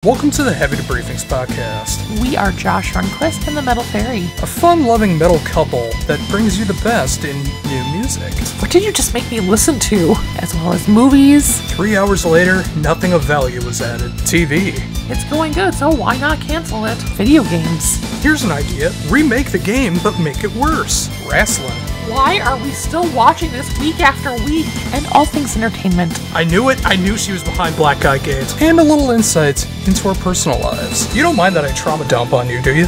Welcome to the Heavy Debriefings podcast. We are Josh Runquist and the Metal Faerie, a fun-loving metal couple that brings you the best in new music. What did you just make me listen to? As well as movies. 3 hours later, nothing of value was added. TV. It's going good, so why not cancel it? Video games. Here's an idea. Remake the game, but make it worse. Wrestling. Why are we still watching this week after week? And all things entertainment. I knew it. I knew she was behind Black Guy Games. And a little insight into our personal lives. You don't mind that I trauma dump on you, do you?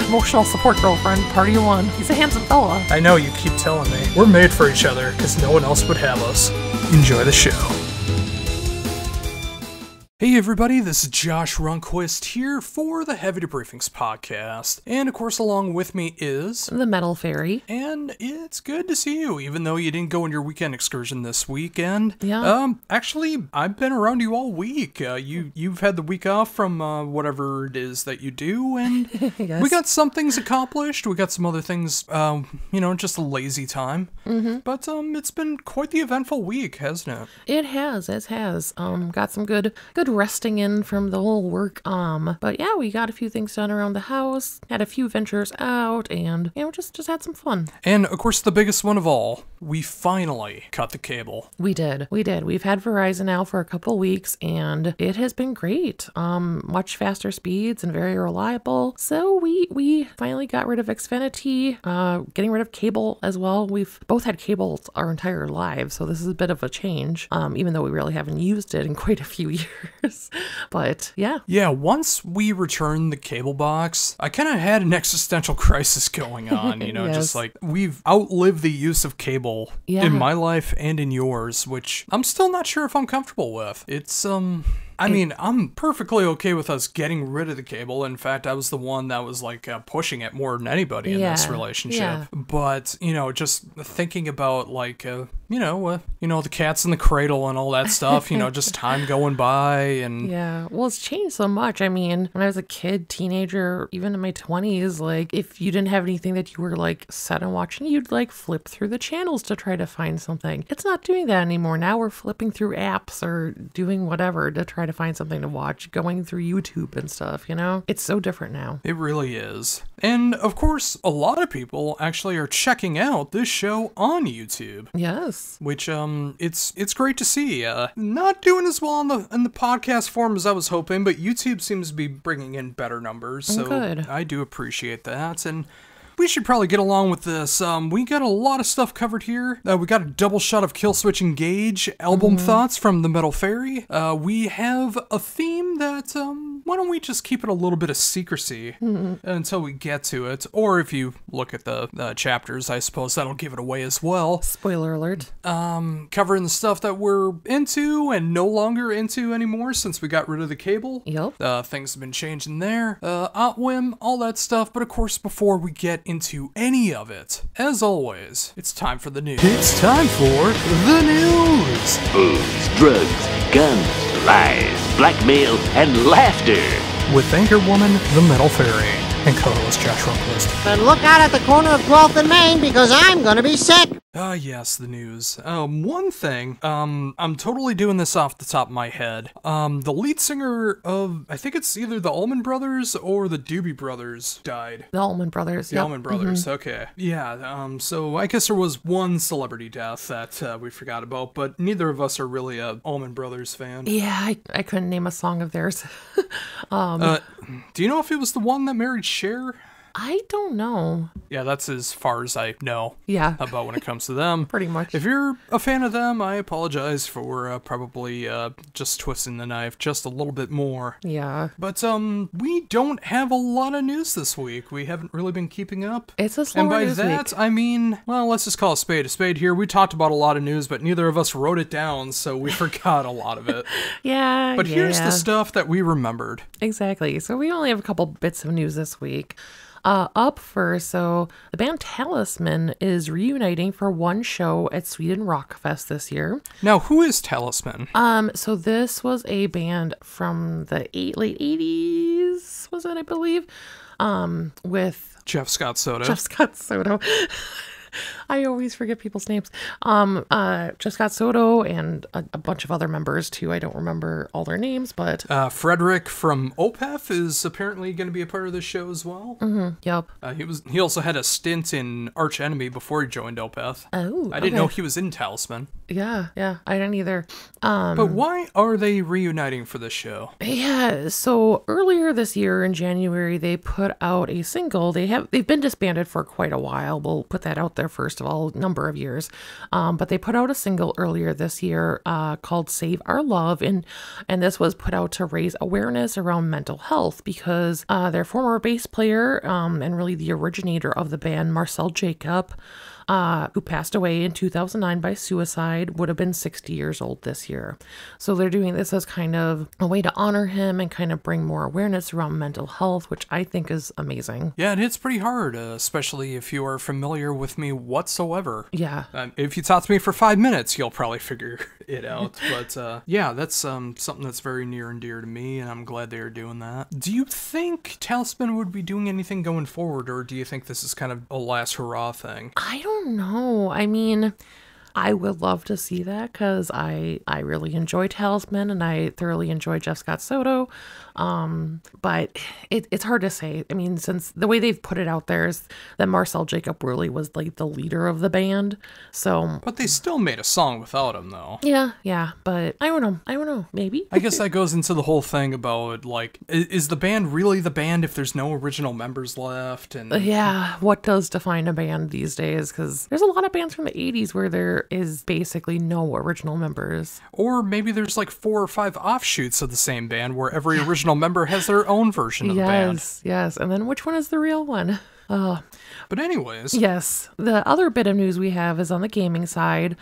Emotional support girlfriend, party one. He's a handsome fella. I know, you keep telling me. We're made for each other, because no one else would have us. Enjoy the show. Hey everybody, this is Josh Runquist here for the Heavy Debriefings podcast. And of course along with me is... the Metal Faerie. And it's good to see you, even though you didn't go on your weekend excursion this weekend. Yeah. Actually, I've been around you all week. You've had the week off from whatever it is that you do, and Yes. We got some things accomplished. We got some other things, just a lazy time. Mm-hmm. But it's been quite the eventful week, hasn't it? It has. Got some good resting in from the whole work. But yeah, we got a few things done around the house, had a few ventures out, and just had some fun. And of course, the biggest one of all, we finally cut the cable. We did. We've had Verizon now for a couple weeks, and it has been great. Much faster speeds and very reliable. So we finally got rid of Xfinity, getting rid of cable as well. We've both had cable our entire lives, so this is a bit of a change, even though we really haven't used it in quite a few years. But yeah. Yeah, once we returned the cable box, I kind of had an existential crisis going on, Yes. Just like we've outlived the use of cable in my life and in yours, which I'm still not sure if I'm comfortable with. It's, I'm perfectly okay with us getting rid of the cable. In fact, I was the one that was pushing it more than anybody in this relationship. Yeah. But, just thinking about the cats in the cradle and all that stuff, just time going by and... Yeah, well, it's changed so much. I mean, when I was a kid, teenager, even in my 20s, if you didn't have anything that you were, set on watching, you'd, flip through the channels to try to find something. It's not doing that anymore. Now we're flipping through apps or doing whatever to try to find something to watch, going through YouTube and stuff, It's so different now. It really is. And, of course, a lot of people actually are checking out this show on YouTube. Yes. Which, it's great to see. Not doing as well in the podcast form as I was hoping, but YouTube seems to be bringing in better numbers, so good. I do appreciate that, and we should probably get along with this. We got a lot of stuff covered here. We got a double shot of Killswitch Engage album thoughts from the Metal Faerie. We have a theme that, why don't we just keep it a little bit of secrecy until we get to it? Or if you look at the chapters, I suppose that'll give it away as well. Spoiler alert. Covering the stuff that we're into and no longer into anymore since we got rid of the cable. Yep. Things have been changing there. OTWIM, all that stuff. But of course, before we get into any of it, as always, it's time for the news. It's time for the news. Booze, drugs, guns, lies, blackmail, and laughter. With Anchorwoman, the Metal Faerie, and co-host Josh Runquist. And look out at the corner of 12th and Main because I'm gonna be sick. Yes, the news. One thing, I'm totally doing this off the top of my head. The lead singer of, I think it's either the Allman Brothers or the Doobie Brothers died. The Allman Brothers. The Allman Brothers, okay. Yeah, so I guess there was one celebrity death that we forgot about, but neither of us are really a Allman Brothers fan. Yeah, I couldn't name a song of theirs. Do you know if it was the one that married Cher? I don't know. Yeah, that's as far as I know about when it comes to them. Pretty much. If you're a fan of them, I apologize for probably just twisting the knife just a little bit more. Yeah. But we don't have a lot of news this week. We haven't really been keeping up. It's a slower And by news that, week. I mean, well, let's just call a spade here. We talked about a lot of news, but neither of us wrote it down, so we forgot a lot of it. Yeah, But here's the stuff that we remembered. Exactly. So we only have a couple bits of news this week. Up first, so the band Talisman is reuniting for one show at Sweden Rockfest this year. Now, who is Talisman? So this was a band from the late 80s, was it, I believe, with Jeff Scott Soto. Jeff Scott Soto. I always forget people's names. Jessica Soto and a bunch of other members too. I don't remember all their names, but Frederick from OPEF is apparently going to be a part of the show as well. yep. He also had a stint in Arch Enemy before he joined OPEF. Oh, I didn't know he was in Talisman. Yeah, I didn't either. But why are they reuniting for this show? Yeah, so earlier this year in January, they put out a single. They've been disbanded for quite a while. We'll put that out there first of all, number of years. But they put out a single earlier this year called "Save Our Love," and this was put out to raise awareness around mental health because their former bass player and really the originator of the band, Marcel Jacob, who passed away in 2009 by suicide, would have been 60 years old this year. So they're doing this as kind of a way to honor him and kind of bring more awareness around mental health, which I think is amazing. Yeah, it hits pretty hard, especially if you are familiar with me whatsoever. Yeah. If you talk to me for 5 minutes, you'll probably figure it out. But yeah, that's something that's very near and dear to me, and I'm glad they are doing that. Do you think Talisman would be doing anything going forward, or do you think this is kind of a last hurrah thing? I don't know. I mean, I would love to see that because I really enjoy Talisman and I thoroughly enjoy Jeff Scott Soto. But it's hard to say. I mean, since the way they've put it out there is that Marcel Jacob really was like the leader of the band. So, but they still made a song without him, though. Yeah. But I don't know. Maybe. I guess that goes into the whole thing about like, is the band really the band if there's no original members left? And yeah, what does define a band these days? Because there's a lot of bands from the 80s where there is basically no original members. Or maybe there's like 4 or 5 offshoots of the same band where every original member has their own version of the band. Yes. And then which one is the real one? But anyways. Yes. The other bit of news we have is on the gaming side.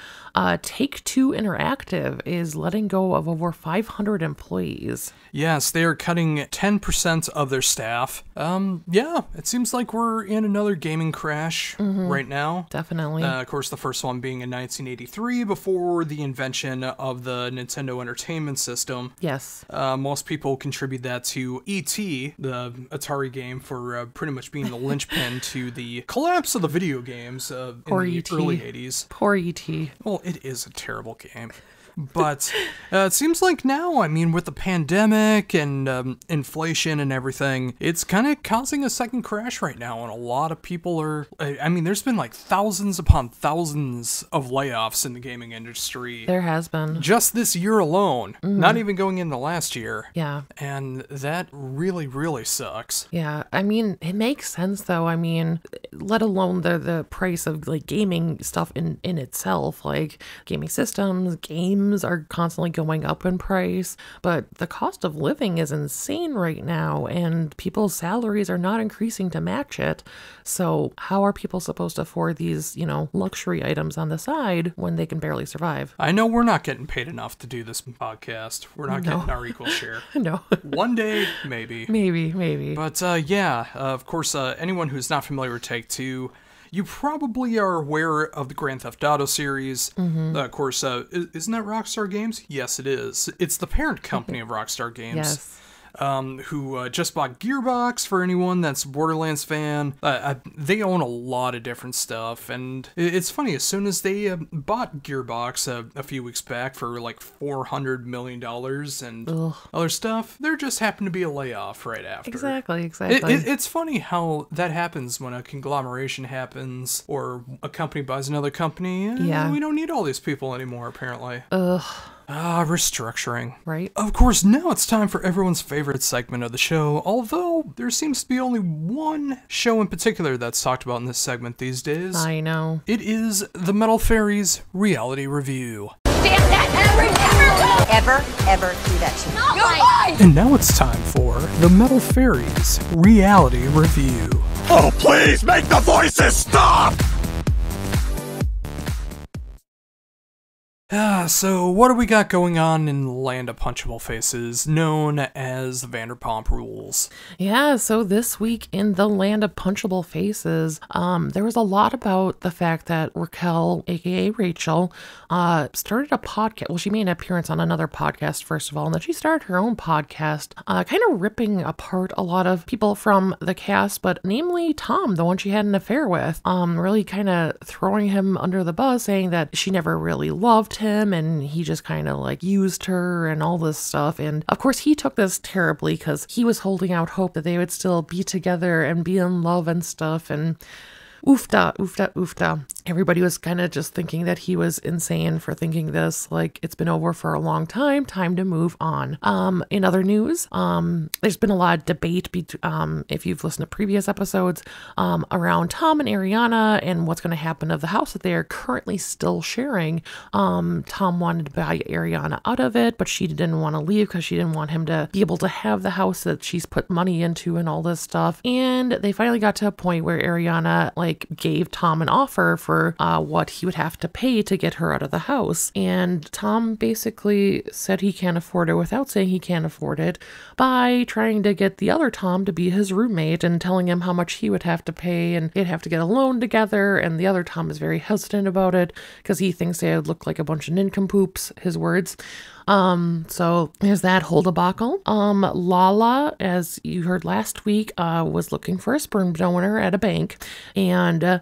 Take-Two Interactive is letting go of over 500 employees. Yes, they are cutting 10% of their staff. Yeah, it seems like we're in another gaming crash right now. Definitely. Of course, the first one being in 1983 before the invention of the Nintendo Entertainment System. Yes. Most people contribute that to E.T., the Atari game, for pretty much being the linchpin to the collapse of the video games in the early 80s. Poor E.T. Well, it is a terrible game. But it seems like now, I mean, with the pandemic and inflation and everything, it's kind of causing a second crash right now. And a lot of people are, I mean, there's been like thousands upon thousands of layoffs in the gaming industry. There has been. Just this year alone, not even going into last year. Yeah. And that really, really sucks. Yeah. I mean, it makes sense though. I mean, let alone the price of like gaming stuff in itself, like gaming systems, games are constantly going up in price, but the cost of living is insane right now and people's salaries are not increasing to match it. So how are people supposed to afford these, luxury items on the side when they can barely survive? I know we're not getting paid enough to do this podcast. We're not getting our equal share. No. One day, maybe. Maybe. But yeah, of course, anyone who's not familiar with Take-Two, you probably are aware of the Grand Theft Auto series. Of course, isn't that Rockstar Games? Yes, it is. It's the parent company of Rockstar Games. Yes. Who just bought Gearbox, for anyone that's a Borderlands fan. They own a lot of different stuff, and it's funny, as soon as they bought Gearbox a few weeks back for like $400 million and other stuff, there just happened to be a layoff right after. Exactly. It's funny how that happens when a conglomeration happens or a company buys another company. Yeah. We don't need all these people anymore, apparently. Restructuring. Right. Of course, now it's time for everyone's favorite segment of the show, although there seems to be only one show in particular that's talked about in this segment these days. I know. It is the Metal Faerie's Reality Review. Damn that, ever do that to me. Not mine! And now it's time for the Metal Faerie's Reality Review. Oh, please make the voices stop! So what do we got going on in the Land of Punchable Faces, known as the Vanderpump Rules? Yeah, so this week in the Land of Punchable Faces, there was a lot about the fact that Raquel, aka Rachel, started a podcast. Well, she made an appearance on another podcast, first of all, and then she started her own podcast, kind of ripping apart a lot of people from the cast, but namely Tom, the one she had an affair with, really kind of throwing him under the bus, saying that she never really loved him and he just kind of like used her and all this stuff. And of course he took this terribly because he was holding out hope that they would still be together and be in love and stuff. And oofda, oofda, oofda. Everybody was kind of just thinking that he was insane for thinking this, like it's been over for a long time to move on. In other news, there's been a lot of debate, if you've listened to previous episodes, around Tom and Ariana and what's going to happen of the house that they are currently still sharing. Tom wanted to buy Ariana out of it, but she didn't want to leave because she didn't want him to be able to have the house that she's put money into and all this stuff. And they finally got to a point where Ariana gave Tom an offer for what he would have to pay to get her out of the house. And Tom basically said he can't afford it without saying he can't afford it by trying to get the other Tom to be his roommate and telling him how much he would have to pay and they'd have to get a loan together. And the other Tom is very hesitant about it because he thinks they would look like a bunch of nincompoops, his words. So there's that whole debacle. Lala, as you heard last week, was looking for a sperm donor at a bank, and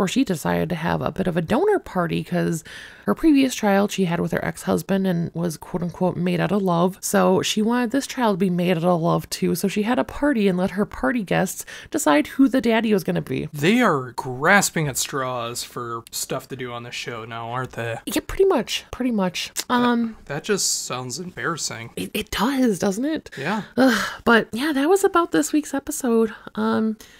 she decided to have a bit of a donor party because her previous child she had with her ex-husband and was quote unquote made out of love. So she wanted this child to be made out of love too. So she had a party and let her party guests decide who the daddy was going to be. They are grasping at straws for stuff to do on the show now, aren't they? Yeah, pretty much. That just sounds embarrassing. It does, doesn't it? Yeah. But yeah, that was about this week's episode.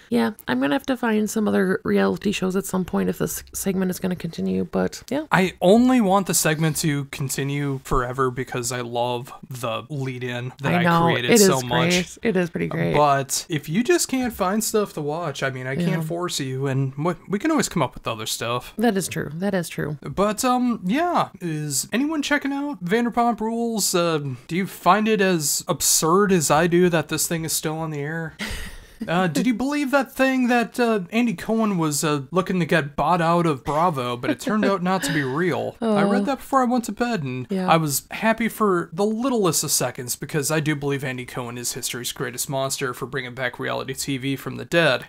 Yeah, I'm going to have to find some other reality shows at some point if this segment is going to continue, but yeah. I only want the segment to continue forever because I love the lead-in that I created so much. It is pretty great. But if you just can't find stuff to watch, I mean, I can't force you, and we can always come up with other stuff. That is true. But, yeah, is anyone checking out Vanderpump Rules? Do you find it as absurd as I do that this thing is still on the air? Did you believe that thing that Andy Cohen was looking to get bought out of Bravo, but it turned out not to be real? I read that before I went to bed, and I was happy for the littlest of seconds because I do believe Andy Cohen is history's greatest monster for bringing back reality TV from the dead.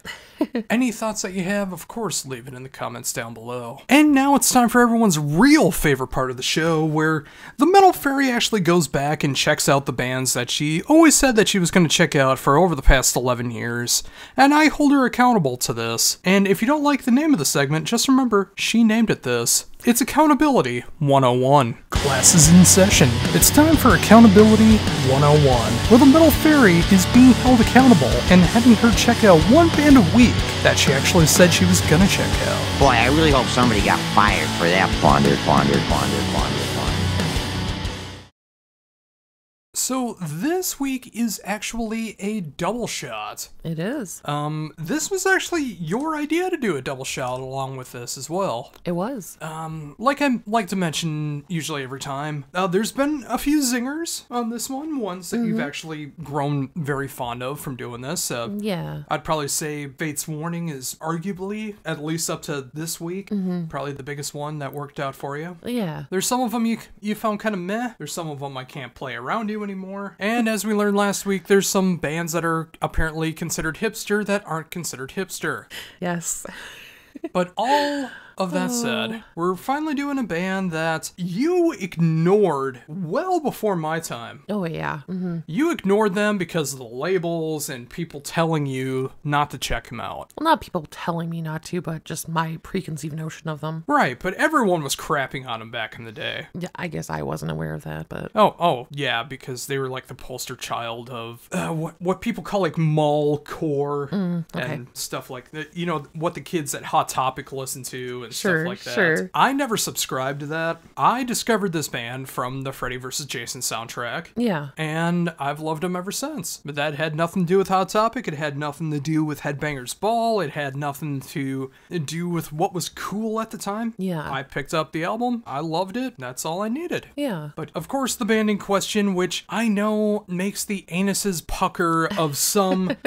Any thoughts that you have, of course, leave it in the comments down below. And now it's time for everyone's real favorite part of the show, where the Metal Faerie actually goes back and checks out the bands that she always said that she was going to check out for over the past 11 years. And I hold her accountable to this. And if you don't like the name of the segment, just remember, she named it this. It's Accountability 101. Class is in session. It's time for Accountability 101, where the Metal Faerie is being held accountable and having her check out one band a week that she actually said she was gonna check out. Boy, I really hope somebody got fired for that. Ponder. So this week is actually a double shot. It is. This was actually your idea to do a double shot along with this as well. It was. Like I like to mention usually every time, there's been a few zingers on this one, ones that you've actually grown very fond of from doing this. Yeah. I'd probably say Fate's Warning is arguably, at least up to this week, probably the biggest one that worked out for you. Yeah. There's some of them you found kind of meh. There's some of them I can't play around you anymore. And as we learned last week, there's some bands that are apparently considered hipster that aren't considered hipster. Yes. But all of that said, we're finally doing a band that you ignored well before my time. Oh, yeah. You ignored them because of the labels and people telling you not to check them out. Well, not people telling me not to, but just my preconceived notion of them. Right, but everyone was crapping on them back in the day. Yeah, I guess I wasn't aware of that, but... Oh, yeah, because they were like the poster child of what people call like mall core and stuff like that. You know, what the kids at Hot Topic listen to and stuff like that. Sure. I never subscribed to that. I discovered this band from the Freddy vs. Jason soundtrack. Yeah. And I've loved them ever since. But that had nothing to do with Hot Topic. It had nothing to do with Headbangers Ball. It had nothing to do with what was cool at the time. Yeah. I picked up the album. I loved it. That's all I needed. Yeah. But of course, the band in question, which I know makes the anuses pucker of some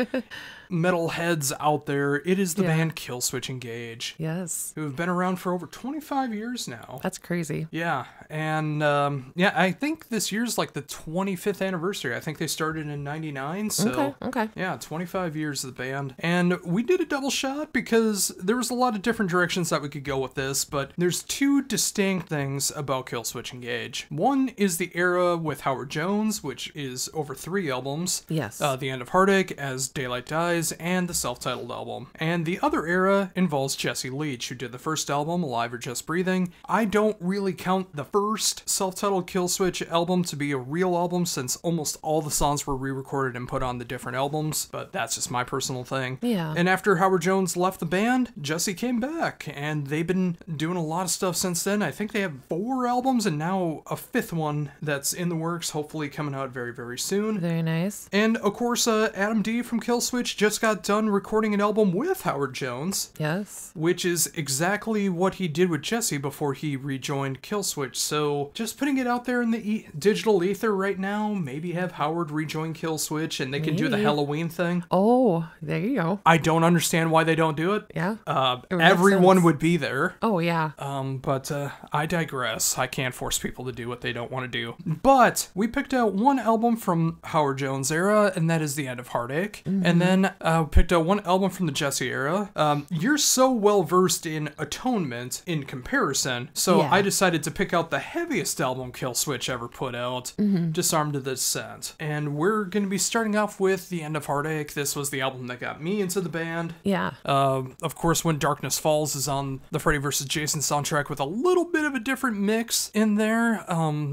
metalheads out there, it is the band Killswitch Engage. Yes. Who have been around for over 25 years now. That's crazy. Yeah, and I think this year's like the 25th anniversary. I think they started in 99, so okay. Yeah, 25 years of the band. And we did a double shot because there was a lot of different directions that we could go with this, but there's two distinct things about Killswitch Engage. One is the era with Howard Jones, which is over 3 albums. Yes. The End of Heartache, As Daylight Dies, and the self-titled album. And the other era involves Jesse Leach, who did the first album, Alive or Just Breathing. I don't really count the first self-titled Killswitch album to be a real album, since almost all the songs were re-recorded and put on the different albums, but that's just my personal thing. Yeah. And after Howard Jones left the band, Jesse came back, and they've been doing a lot of stuff since then. I think they have 4 albums, and now a 5th one that's in the works, hopefully coming out very, very soon. Very nice. And of course, Adam D from Killswitch just got done recording an album with Howard Jones. Yes. Which is exactly what he did with Jesse before he rejoined Killswitch. So just putting it out there in the digital ether right now, maybe have Howard rejoin Killswitch and they can do the Halloween thing. Oh, there you go. I don't understand why they don't do it. Yeah. Everyone would be there. Oh, yeah. But I digress. I can't force people to do what they don't want to do. But we picked out one album from Howard Jones era, and that is The End of Heartache. And then picked out one album from the Jesse era. You're so well versed in Atonement in comparison, so I decided to pick out the heaviest album Killswitch ever put out, Disarmed to the Descent. And we're going to be starting off with The End of Heartache. This was the album that got me into the band. Yeah. Of course, When Darkness Falls is on the Freddy vs. Jason soundtrack with a little bit of a different mix in there.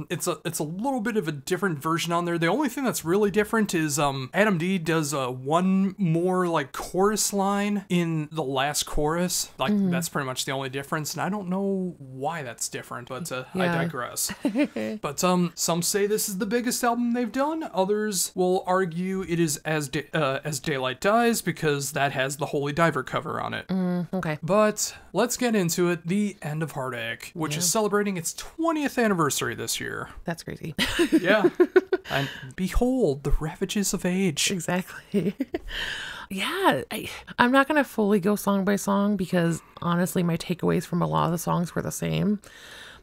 It's a little bit of a different version on there. The only thing that's really different is Adam D does one more like chorus line in the last chorus. Like that's pretty much the only difference, and I don't know why that's different, but I digress. But some say this is the biggest album they've done. Others will argue it is As Daylight Dies because that has the Holy Diver cover on it. Okay. But let's get into it. The End of Heartache, which is celebrating its 20th anniversary this year. That's crazy. Yeah. And behold, the ravages of age. Exactly. Yeah, I'm not going to fully go song by song because honestly, my takeaways from a lot of the songs were the same.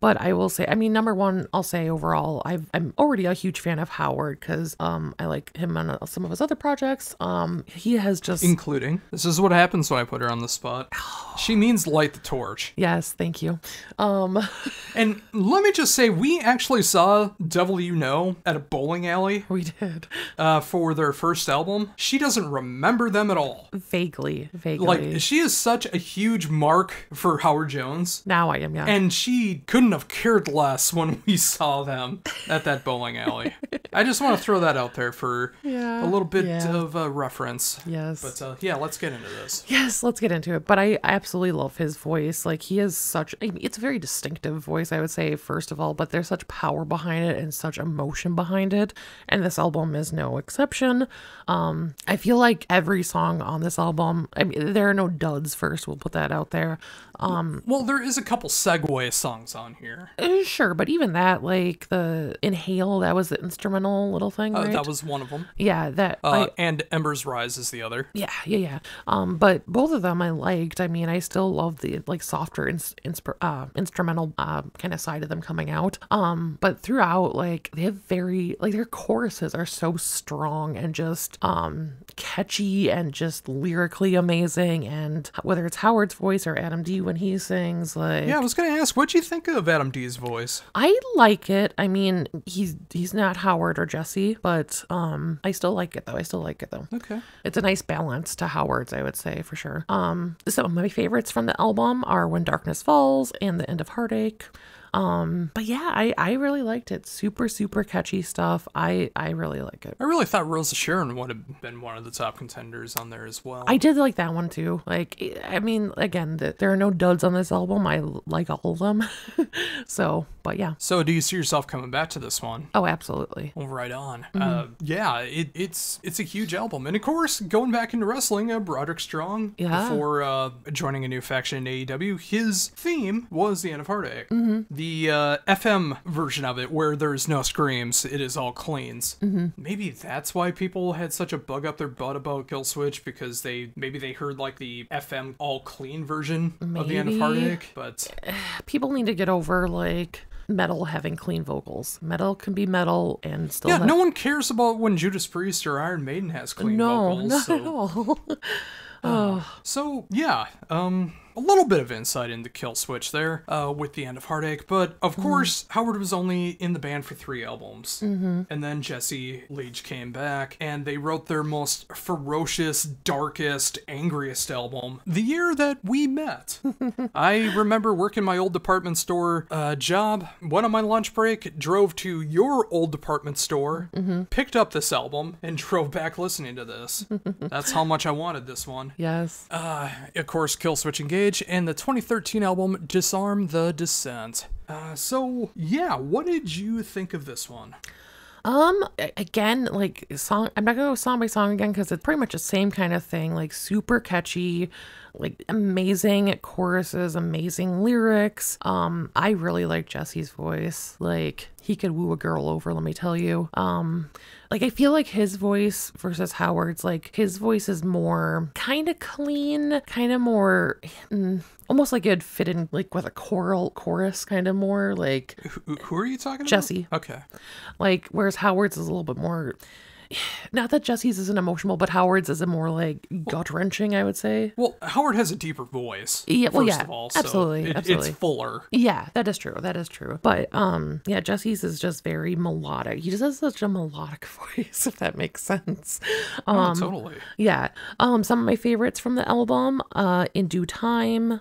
But I will say, I mean, number one, I'll say overall, I'm already a huge fan of Howard because I like him on some of his other projects. He has just... Including, this is what happens when I put her on the spot. She means light the torch. Yes, thank you. And let me just say, we actually saw Devil You Know at a bowling alley. We did. For their first album. She doesn't remember them at all. Vaguely. Like, she is such a huge mark for Howard Jones. Now I am, yeah. And she couldn't have cared less when we saw them at that bowling alley. I just want to throw that out there for a little bit of a reference. Yes. But yeah, let's get into this. Yes, let's get into it. But I absolutely love his voice. Like, he has such, I mean, it's a very distinctive voice, I would say, first of all, but there's such power behind it and such emotion behind it. And this album is no exception. I feel like every song on this album, I mean, there are no duds first, we'll put that out there. Well, there is a couple segue songs on here. Sure, but even that, like the Inhale, that was the instrumental little thing, right? That was one of them. Yeah, that. And Ember's Rise is the other. Yeah. But both of them I liked. I mean, I still love the like softer instrumental kind of side of them coming out. But throughout, like they have very like their choruses are so strong and just catchy and just lyrically amazing. And whether it's Howard's voice or Adam D when he sings, like yeah, I was gonna ask, what'd you think of Adam D's voice? I like it. I mean, he's not Howard or Jesse, but I still like it though. Okay. It's a nice balance to Howard's, I would say, for sure. Some of my favorites from the album are When Darkness Falls and The End of Heartache. But yeah, I really liked it. Super, super catchy stuff. I really like it. I really thought Rosa Sharon would have been one of the top contenders on there as well. I did like that one too. Like, I mean, again, there are no duds on this album. I like all of them. So, but yeah. So do you see yourself coming back to this one? Oh, absolutely. Well, right on. Yeah, it's a huge album. And of course, going back into wrestling, Broderick Strong, before joining a new faction in AEW, his theme was The End of Heartache. The FM version of it, where there's no screams, it is all cleans. Maybe that's why people had such a bug up their butt about Killswitch, because maybe they heard like the FM all clean version of The End of Heartache. But people need to get over like metal having clean vocals. Metal can be metal and still. Yeah, no one cares about when Judas Priest or Iron Maiden has clean vocals. Not at all. So yeah, a little bit of insight into Killswitch there with The End of Heartache, but of course Howard was only in the band for 3 albums, and then Jesse Leach came back and they wrote their most ferocious, darkest, angriest album the year that we met. I remember working my old department store job, went on my lunch break, drove to your old department store, picked up this album, and drove back listening to this. That's how much I wanted this one. Yes. Of course, Killswitch Engage and the 2013 album Disarm the Descent. So yeah, what did you think of this one? Again, like song, I'm not gonna go song by song again because it's pretty much the same kind of thing. Like super catchy, like amazing choruses, amazing lyrics. I really like Jesse's voice. Like he could woo a girl over, let me tell you. Like I feel like his voice versus Howard's, like his voice is more kind of clean, kind of more almost like it'd fit in like with a chorus kind of more like. Who are you talking about? Jesse. Okay. Like whereas Howard's is a little bit more. Not that Jesse's isn't emotional, but Howard's is a more like gut-wrenching, I would say. Well, Howard has a deeper voice. Yeah, well, first yeah, of all, absolutely, so absolutely. It's fuller. Yeah, that is true. That is true. But yeah, Jesse's is just very melodic. He just has such a melodic voice, if that makes sense. Totally. Yeah. Some of my favorites from the album, In Due Time,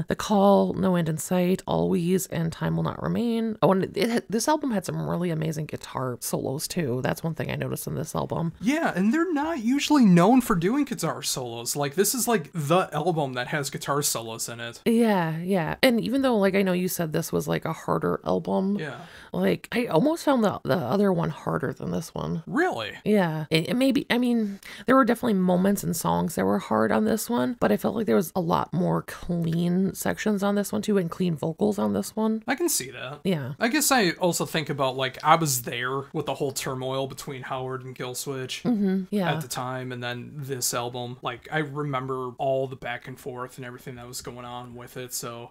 The Call, No End in Sight, Always, and Time Will Not Remain. Oh, and this album had some really amazing guitar solos too. That's one thing I noticed in this album. Yeah, and they're not usually known for doing guitar solos. Like, this is like the album that has guitar solos in it. Yeah. And even though, like, I know you said this was like a harder album. Yeah. Like, I almost found the other one harder than this one. Really? Yeah. It maybe, I mean, there were definitely moments and songs that were hard on this one, but I felt like there was a lot more clean sections on this one too, and clean vocals on this one. I can see that. Yeah. I guess I also think about, like, I was there with the whole turmoil between Howard and Killswitch at the time, and then this album. Like, I remember all the back and forth and everything that was going on with it. So,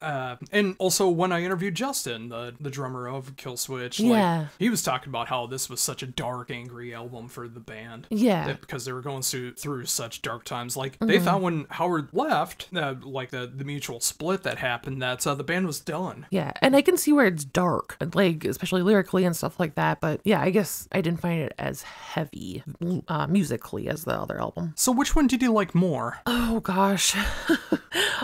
and also when I interviewed Justin, the drummer of Killswitch, like, he was talking about how this was such a dark, angry album for the band. Yeah. Because they were going through such dark times. Like, they thought when Howard left, like the mutual split that happened, that the band was done. Yeah, and I can see where it's dark, like, especially lyrically and stuff like that. But yeah, I guess I didn't find it as heavy musically as the other album. So which one did you like more? Oh gosh.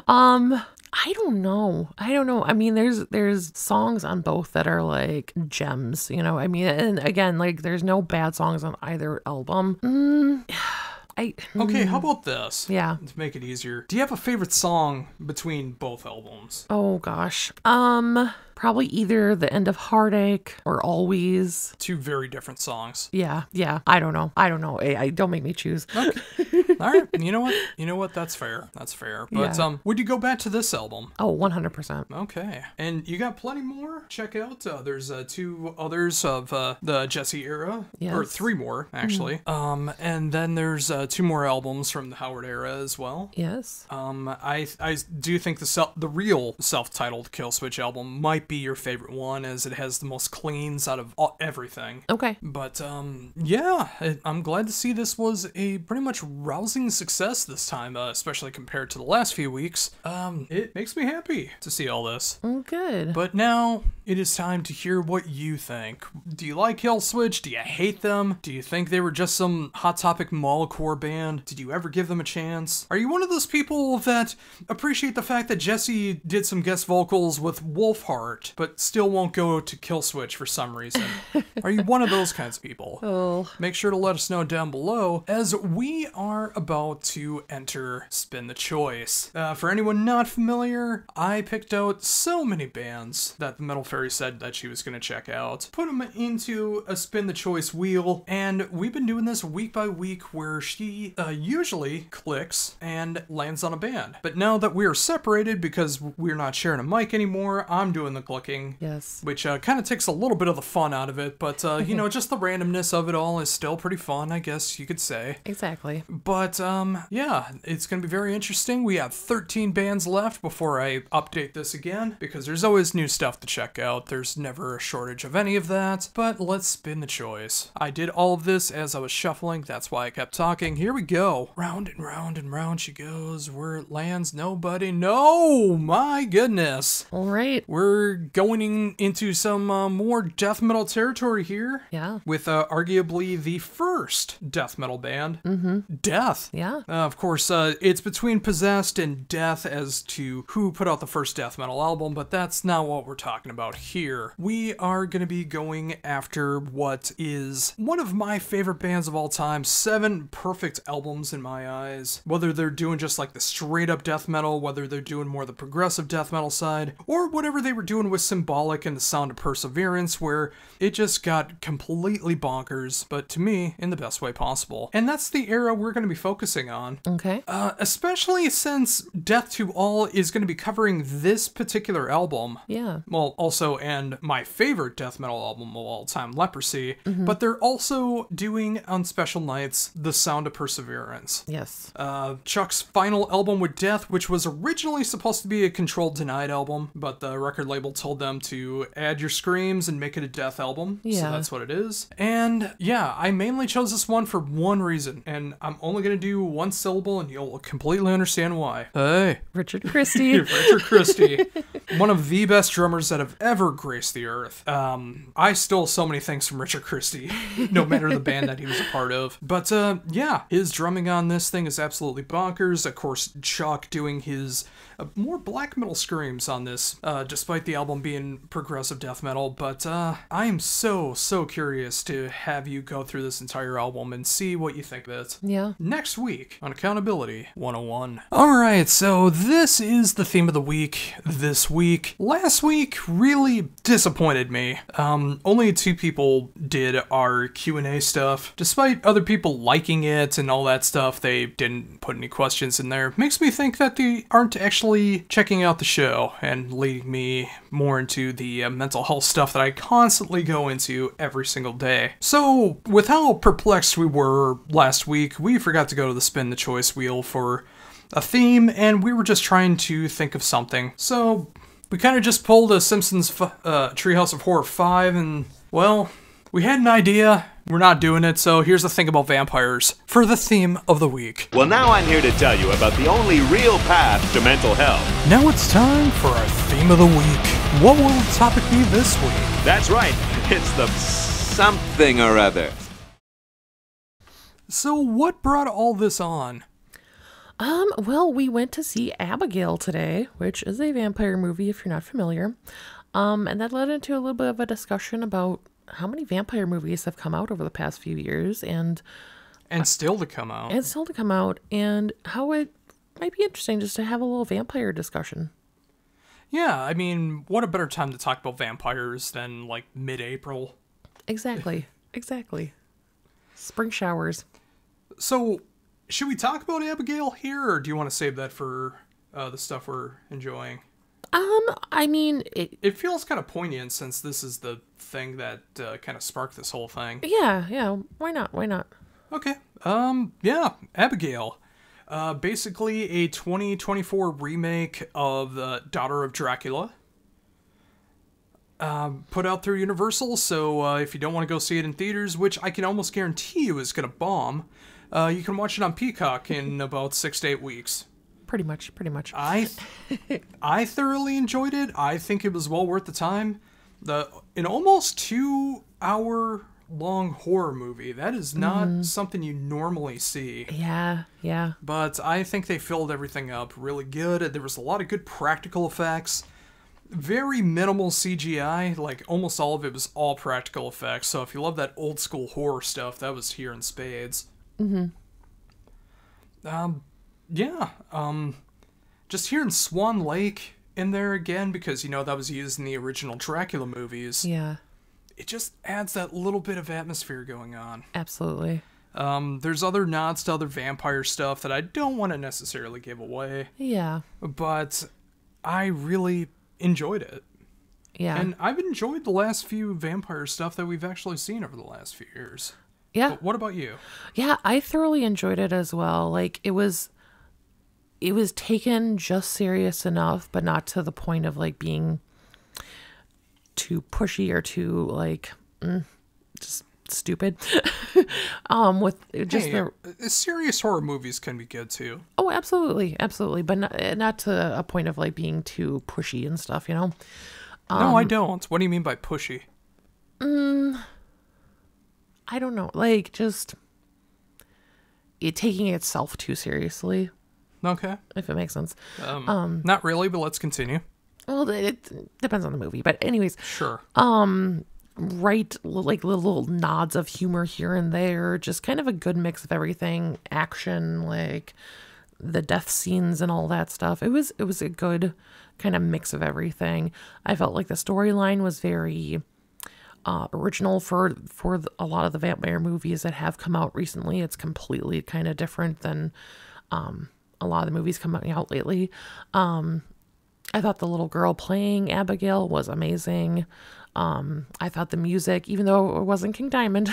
I don't know. I mean, there's songs on both that are like gems, you know? I mean, and again, like there's no bad songs on either album. Okay, how about this? Yeah. To make it easier. Do you have a favorite song between both albums? Oh gosh. Probably either The End of Heartache or Always. 2 very different songs. Yeah. I don't know. I don't make me choose. Okay. All right. You know what? That's fair. But would you go back to this album? Oh, 100%. Okay. And you got plenty more. Check out. There's 2 others of the Jesse era. Yes. Or 3 more, actually. And then there's 2 more albums from the Howard era as well. Yes. I do think the real self-titled Killswitch album might be your favorite one, as it has the most cleans out of everything. Okay. But yeah, I'm glad to see this was a pretty much route rousing success this time, especially compared to the last few weeks. It makes me happy to see all this. Oh, good. But now it is time to hear what you think. Do you like Killswitch? Do you hate them? Do you think they were just some Hot Topic mallcore band? Did you ever give them a chance? Are you one of those people that appreciate the fact that Jesse did some guest vocals with Wolfheart, but still won't go to Killswitch for some reason? Are you one of those kinds of people? Oh. Make sure to let us know down below, as we are about to enter Spin the Choice. For anyone not familiar, I picked out so many bands that the Metal Faerie said that she was going to check out, put them into a Spin the Choice wheel, and we've been doing this week by week where she usually clicks and lands on a band. But now that we are separated because we're not sharing a mic anymore, I'm doing the clicking. Yes. Which kind of takes a little bit of the fun out of it, but you know, just the randomness of it all is still pretty fun, I guess you could say. Exactly. But yeah, it's going to be very interesting. We have 13 bands left before I update this again, because there's always new stuff to check out. There's never a shortage of any of that, but let's spin the choice. I did all of this as I was shuffling, that's why I kept talking. Here we go. Round and round and round she goes. Where it lands, nobody. No! My goodness. All right. We're going into some more death metal territory here. Yeah. With arguably the first death metal band, Death. Yeah. Of course, it's between Possessed and Death as to who put out the first death metal album, but that's not what we're talking about here. We are going to be going after what is one of my favorite bands of all time, 7 perfect albums in my eyes. Whether they're doing just like the straight up death metal, whether they're doing more the progressive death metal side, or whatever they were doing with Symbolic and the Sound of Perseverance, where it just got completely bonkers, but to me, in the best way possible. And that's the era we're going to be focusing on. Okay. Especially since Death to All is going to be covering this particular album. Yeah. Well, also, and my favorite death metal album of all time, Leprosy, but they're also doing on special nights The Sound of Perseverance. Yes. Chuck's final album with Death, which was originally supposed to be a Controlled Denied album, but the record label told them to add your screams and make it a Death album. Yeah. So that's what it is. And yeah, I mainly chose this one for one reason, and I'm only going to do one syllable and you'll completely understand why. Hey. Richard Christie. Richard Christie. One of the best drummers that have ever graced the earth. I stole so many things from Richard Christie, no matter the band that he was a part of. But yeah, his drumming on this thing is absolutely bonkers. Of course, Chuck doing his more black metal screams on this, despite the album being progressive death metal. But I am so curious to have you go through this entire album and see what you think of it. Yeah. Next week on Accountability 101. Alright, so this is the theme of the week this week. Last week really disappointed me. Only 2 people did our Q&A stuff. Despite other people liking it and all that stuff, they didn't put any questions in there. Makes me think that they aren't actually checking out the show and leading me more into the mental health stuff that I constantly go into every single day. So, with how perplexed we were last week, we forgot to go to the Spin the Choice wheel for a theme, and we were just trying to think of something. So, we kind of just pulled a Simpsons Treehouse of Horror 5, and, well, we had an idea. We're not doing it, so here's the thing about vampires for the theme of the week. Well, now I'm here to tell you about the only real path to mental health. Now it's time for our theme of the week. What will the topic be this week? That's right, it's the something or other. So what brought all this on? Well, we went to see Abigail today, which is a vampire movie if you're not familiar. And that led into a little bit of a discussion about how many vampire movies have come out over the past few years and still to come out. And how it might be interesting just to have a little vampire discussion. Yeah, I mean, what a better time to talk about vampires than like mid-April. Exactly. Spring showers. So, should we talk about Abigail here, or do you want to save that for the stuff we're enjoying? I mean, it feels kind of poignant since this is the thing that kind of sparked this whole thing. Yeah. Why not? Okay. Yeah, Abigail. Basically a 2024 remake of The Daughter of Dracula. Put out through Universal, so if you don't want to go see it in theaters, which I can almost guarantee you is going to bomb, You can watch it on Peacock in about 6 to 8 weeks. Pretty much. I thoroughly enjoyed it. I think it was well worth the time. An almost 2-hour long horror movie. That is not something you normally see. Yeah. But I think they filled everything up really good. There was a lot of good practical effects. Very minimal CGI. Like, almost all of it was all practical effects. So if you love that old school horror stuff, that was here in spades. Just hearing Swan Lake in there again, because, that was used in the original Dracula movies. Yeah. It just adds that little bit of atmosphere going on. Absolutely. There's other nods to other vampire stuff that I don't want to necessarily give away. Yeah. But I really enjoyed it. Yeah. And I've enjoyed the last few vampire stuff that we've actually seen over the last few years. Yeah. But what about you? Yeah, I thoroughly enjoyed it as well. Like, it was taken just serious enough, but not to the point of, like, being too pushy or too, like, just stupid. With just serious horror movies can be good too. Oh, absolutely, but not to a point of, like, being too pushy and stuff, No, I don't. What do you mean by pushy? I don't know, like, just it taking itself too seriously. Okay. If it makes sense. Not really, but let's continue. Well, it depends on the movie, but anyways. Sure. Right, like little nods of humor here and there, just kind of a good mix of everything, action, like the death scenes and all that stuff. It was a good kind of mix of everything. I felt like the storyline was very original for a lot of the vampire movies that have come out recently. It's completely kind of different than a lot of the movies coming out lately. I thought the little girl playing Abigail was amazing. I thought the music, even though it wasn't King Diamond,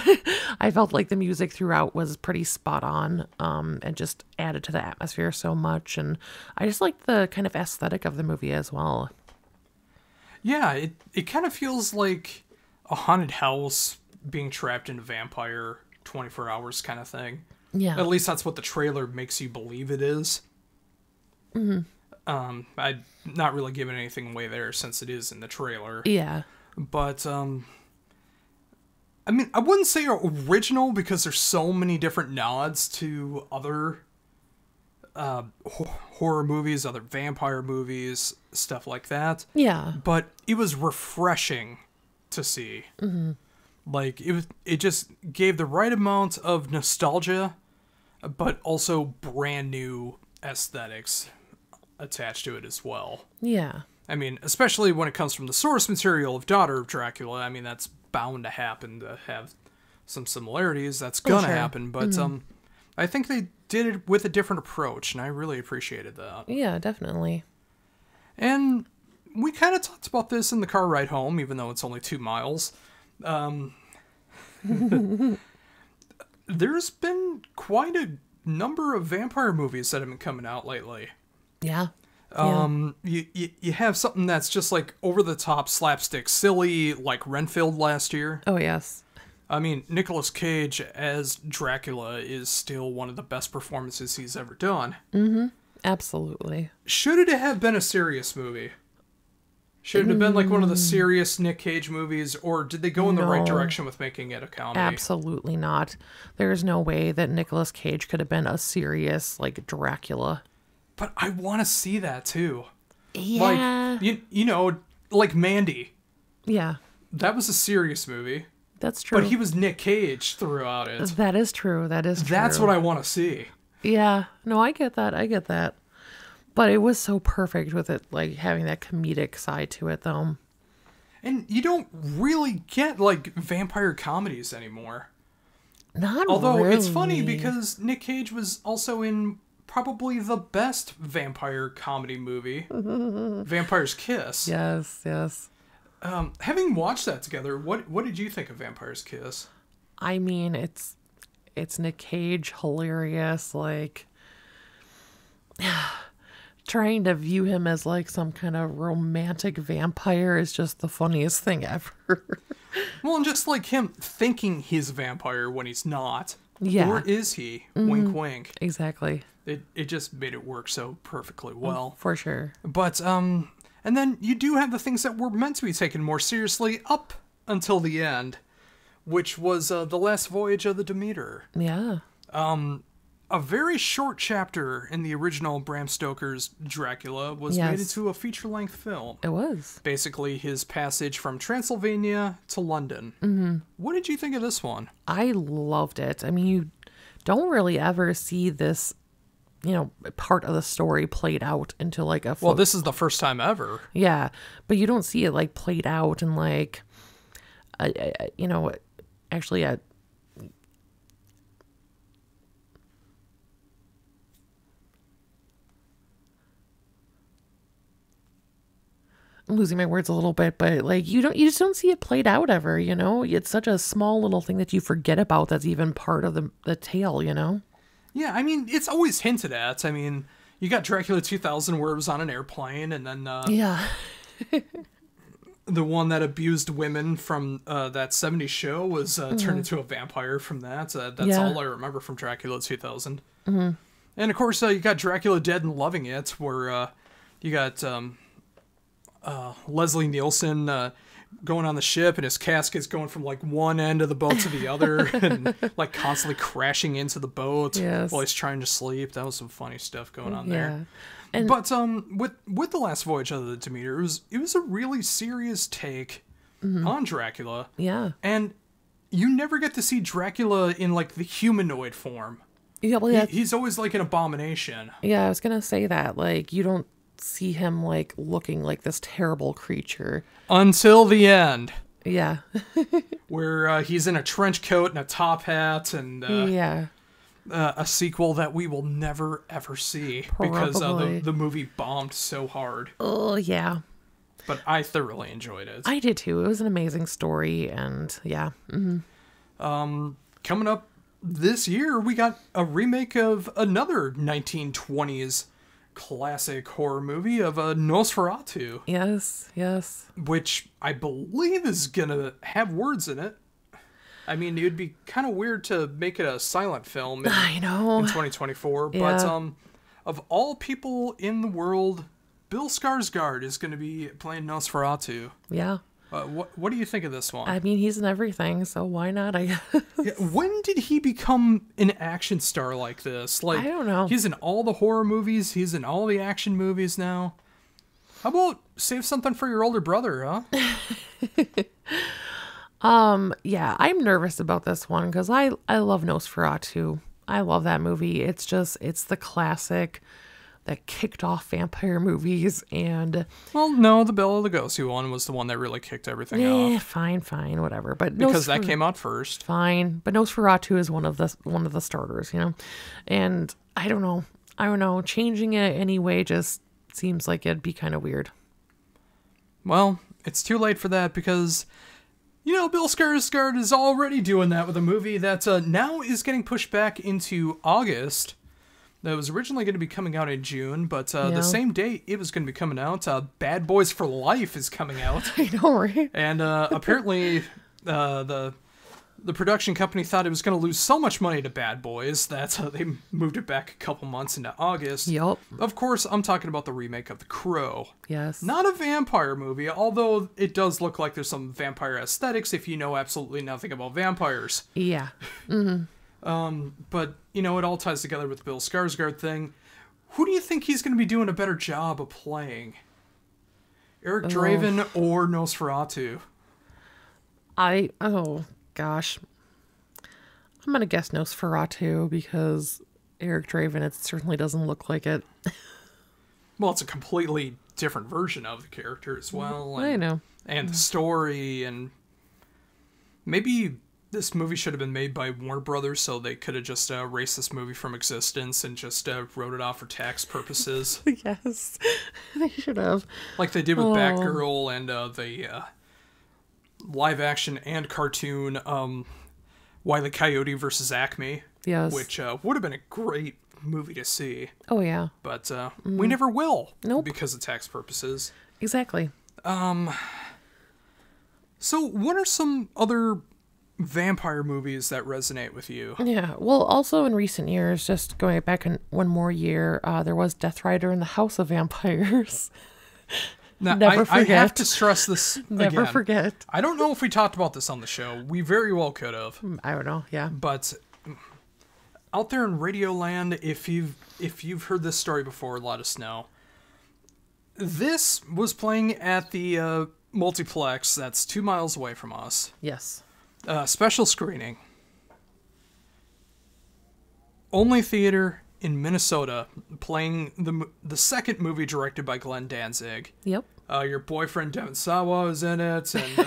I felt like the music throughout was pretty spot on, and just added to the atmosphere so much. And I just liked the kind of aesthetic of the movie as well. Yeah, it kind of feels like a haunted house being trapped in a vampire 24 hours kind of thing. Yeah. At least that's what the trailer makes you believe it is. I'm not really giving anything away there since it is in the trailer. Yeah. But, I mean, I wouldn't say original because there's so many different nods to other horror movies, other vampire movies, stuff like that. Yeah. But it was refreshing to see. Like, it just gave the right amount of nostalgia, but also brand new aesthetics attached to it as well. Yeah. I mean, especially when it comes from the source material of Daughter of Dracula. I mean, that's bound to happen, to have some similarities. That's gonna happen. But I think they did it with a different approach, and I really appreciated that. Yeah, definitely. And we kind of talked about this in the car ride home, even though it's only 2 miles. There's been quite a number of vampire movies that have been coming out lately. Yeah. You have something that's just like over the top slapstick silly, like Renfield last year. Oh, yes. I mean, Nicolas Cage as Dracula is still one of the best performances he's ever done. Absolutely. Should it have been a serious movie? Should it have been like one of the serious Nick Cage movies, or did they go in the right direction with making it a comedy? Absolutely not. There's no way that Nicolas Cage could have been a serious, like, Dracula. But I want to see that too. Yeah. Like, you know, like Mandy. Yeah. That was a serious movie. That's true. But he was Nick Cage throughout it. That is true. That's what I want to see. Yeah. No, I get that. But it was so perfect with it, like, having that comedic side to it, though. And you don't really get, like, vampire comedies anymore. Although it's funny because Nick Cage was also in probably the best vampire comedy movie, Vampire's Kiss. Yes. Having watched that together, what did you think of Vampire's Kiss? I mean, it's Nick Cage, hilarious, like, trying to view him as like some kind of romantic vampire is just the funniest thing ever. Well, and just like him thinking he's a vampire when he's not. Yeah. Or is he? Wink, wink. Exactly. It just made it work so perfectly well. For sure. But, and then you do have the things that were meant to be taken more seriously up until the end, which was The Last Voyage of the Demeter. Yeah. A very short chapter in the original Bram Stoker's Dracula was Yes. made into a feature-length film. It was. Basically, his passage from Transylvania to London. Mm-hmm. What did you think of this one? I loved it. I mean, you don't really ever see this, part of the story played out into like a... Well, this is the first time ever. Yeah, but you don't see it like played out and like, actually a... I'm losing my words a little bit, but like you just don't see it played out ever, It's such a small little thing that you forget about that's even part of the tale, Yeah, I mean, it's always hinted at. I mean, you got Dracula 2000 where it was on an airplane, and then Yeah. the one that abused women from that 70s show was turned into a vampire from that. That's Yeah. all I remember from Dracula 2000. Mm-hmm. And of course, you got Dracula Dead and Loving It, where you got Leslie Nielsen going on the ship, and his casket's going from like one end of the boat to the other, and like constantly crashing into the boat Yes. while he's trying to sleep. That was some funny stuff going on there. And But with The Last Voyage of the Demeter, it was a really serious take on Dracula. yeah. And you never get to see Dracula in like the humanoid form. Yeah, well, He's always like an abomination. yeah, I was going to say that. Like, you don't see him like looking like this terrible creature. Until the end, Yeah. where he's in a trench coat and a top hat, and Yeah. a sequel that we will never ever see because Probably. the movie bombed so hard. Oh, yeah. But I thoroughly enjoyed it. I did too. It was an amazing story, and yeah. Coming up this year, we got a remake of another 1920s classic horror movie of Nosferatu, Yes, yes. which I believe is gonna have words in it. I mean, it would be kind of weird to make it a silent film in I know. 2024, Yeah. but of all people in the world, Bill Skarsgård is going to be playing Nosferatu. Yeah. What do you think of this one? I mean, he's in everything, so why not? I guess. Yeah, when did he become an action star like this? Like, I don't know. He's in all the horror movies. He's in all the action movies now. How about save something for your older brother, huh? Yeah, I'm nervous about this one because I love Nosferatu. I love that movie. It's the classic that kicked off vampire movies, and Well, no, the Bela Lugosi one was the one that really kicked everything off. fine, whatever. But Because that came out first. fine. But Nosferatu is one of the starters, And I don't know. Changing it anyway just seems like it'd be kind of weird. Well, it's too late for that because, Bill Skarsgård is already doing that with a movie that now is getting pushed back into August. That was originally going to be coming out in June, but the same day it was going to be coming out, Bad Boys for Life is coming out. I know, right? And apparently the production company thought it was going to lose so much money to Bad Boys that they moved it back a couple months into August. Yup. Of course, I'm talking about the remake of The Crow. Yes. Not a vampire movie, although it does look like there's some vampire aesthetics if you know absolutely nothing about vampires. Yeah. But, it all ties together with the Bill Skarsgård thing. Who do you think he's going to be doing a better job of playing? Eric Draven or Nosferatu? Oh, gosh. I'm going to guess Nosferatu because Eric Draven, it certainly doesn't look like it. Well, it's a completely different version of the character as well. I know. And the story, and maybe this movie should have been made by Warner Brothers, so they could have just erased this movie from existence and just wrote it off for tax purposes. Yes. They should have. Like they did with Batgirl and the live action and cartoon Wile E. Coyote versus Acme. Yes. Which would have been a great movie to see. Oh, yeah. But we never will. Nope. Because of tax purposes. Exactly. So what are some other vampire movies that resonate with you? Yeah. Well, also in recent years, just going back in one more year, there was Death Rider in the House of Vampires. Now, Never I forget. have to stress this Never again. forget. I don't know if we talked about this on the show. We very well could have. I don't know. Yeah. But out there in Radio Land, if you've heard this story before, let us know. This was playing at the multiplex that's 2 miles away from us. Yes. Special screening. Only theater in Minnesota playing the second movie directed by Glenn Danzig. Yep. Your boyfriend Devin Sawa is in it, and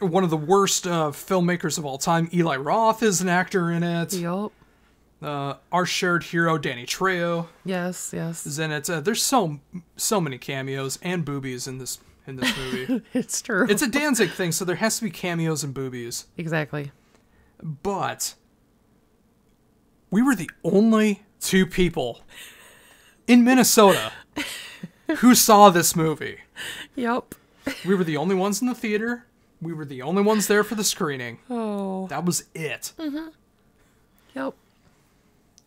one of the worst filmmakers of all time, Eli Roth, is an actor in it. Yep. Our shared hero Danny Trejo Yes. Yes. is in it. There's so many cameos and boobies in this movie. It's true. It's a Danzig thing, so there has to be cameos and boobies. Exactly. But we were the only two people in Minnesota who saw this movie. Yep. We were the only ones in the theater. We were the only ones there for the screening. Oh. That was it. Yep.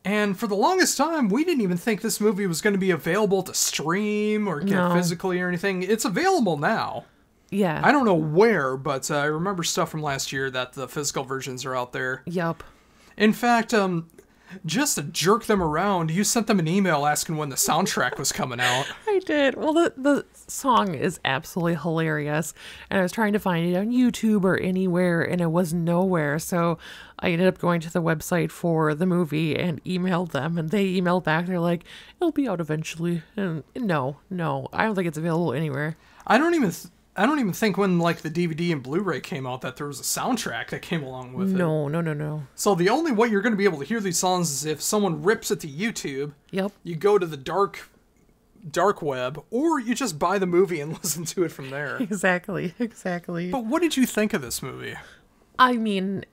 And for the longest time, we didn't even think this movie was going to be available to stream or get No. physically or anything. It's available now. Yeah. I don't know where, but I remember stuff from last year that the physical versions are out there. Yep. In fact, just to jerk them around, you sent them an email asking when the soundtrack was coming out. I did. Well, the song is absolutely hilarious. And I was trying to find it on YouTube or anywhere, and it was nowhere. So I ended up going to the website for the movie and emailed them. And they emailed back. They're like, it'll be out eventually. And no, I don't think it's available anywhere. I don't even think when like the DVD and Blu-ray came out that there was a soundtrack that came along with it. No. So the only way you're going to be able to hear these songs is if someone rips it to YouTube. Yep. You go to the dark web, or you just buy the movie and listen to it from there. Exactly. But what did you think of this movie? I mean,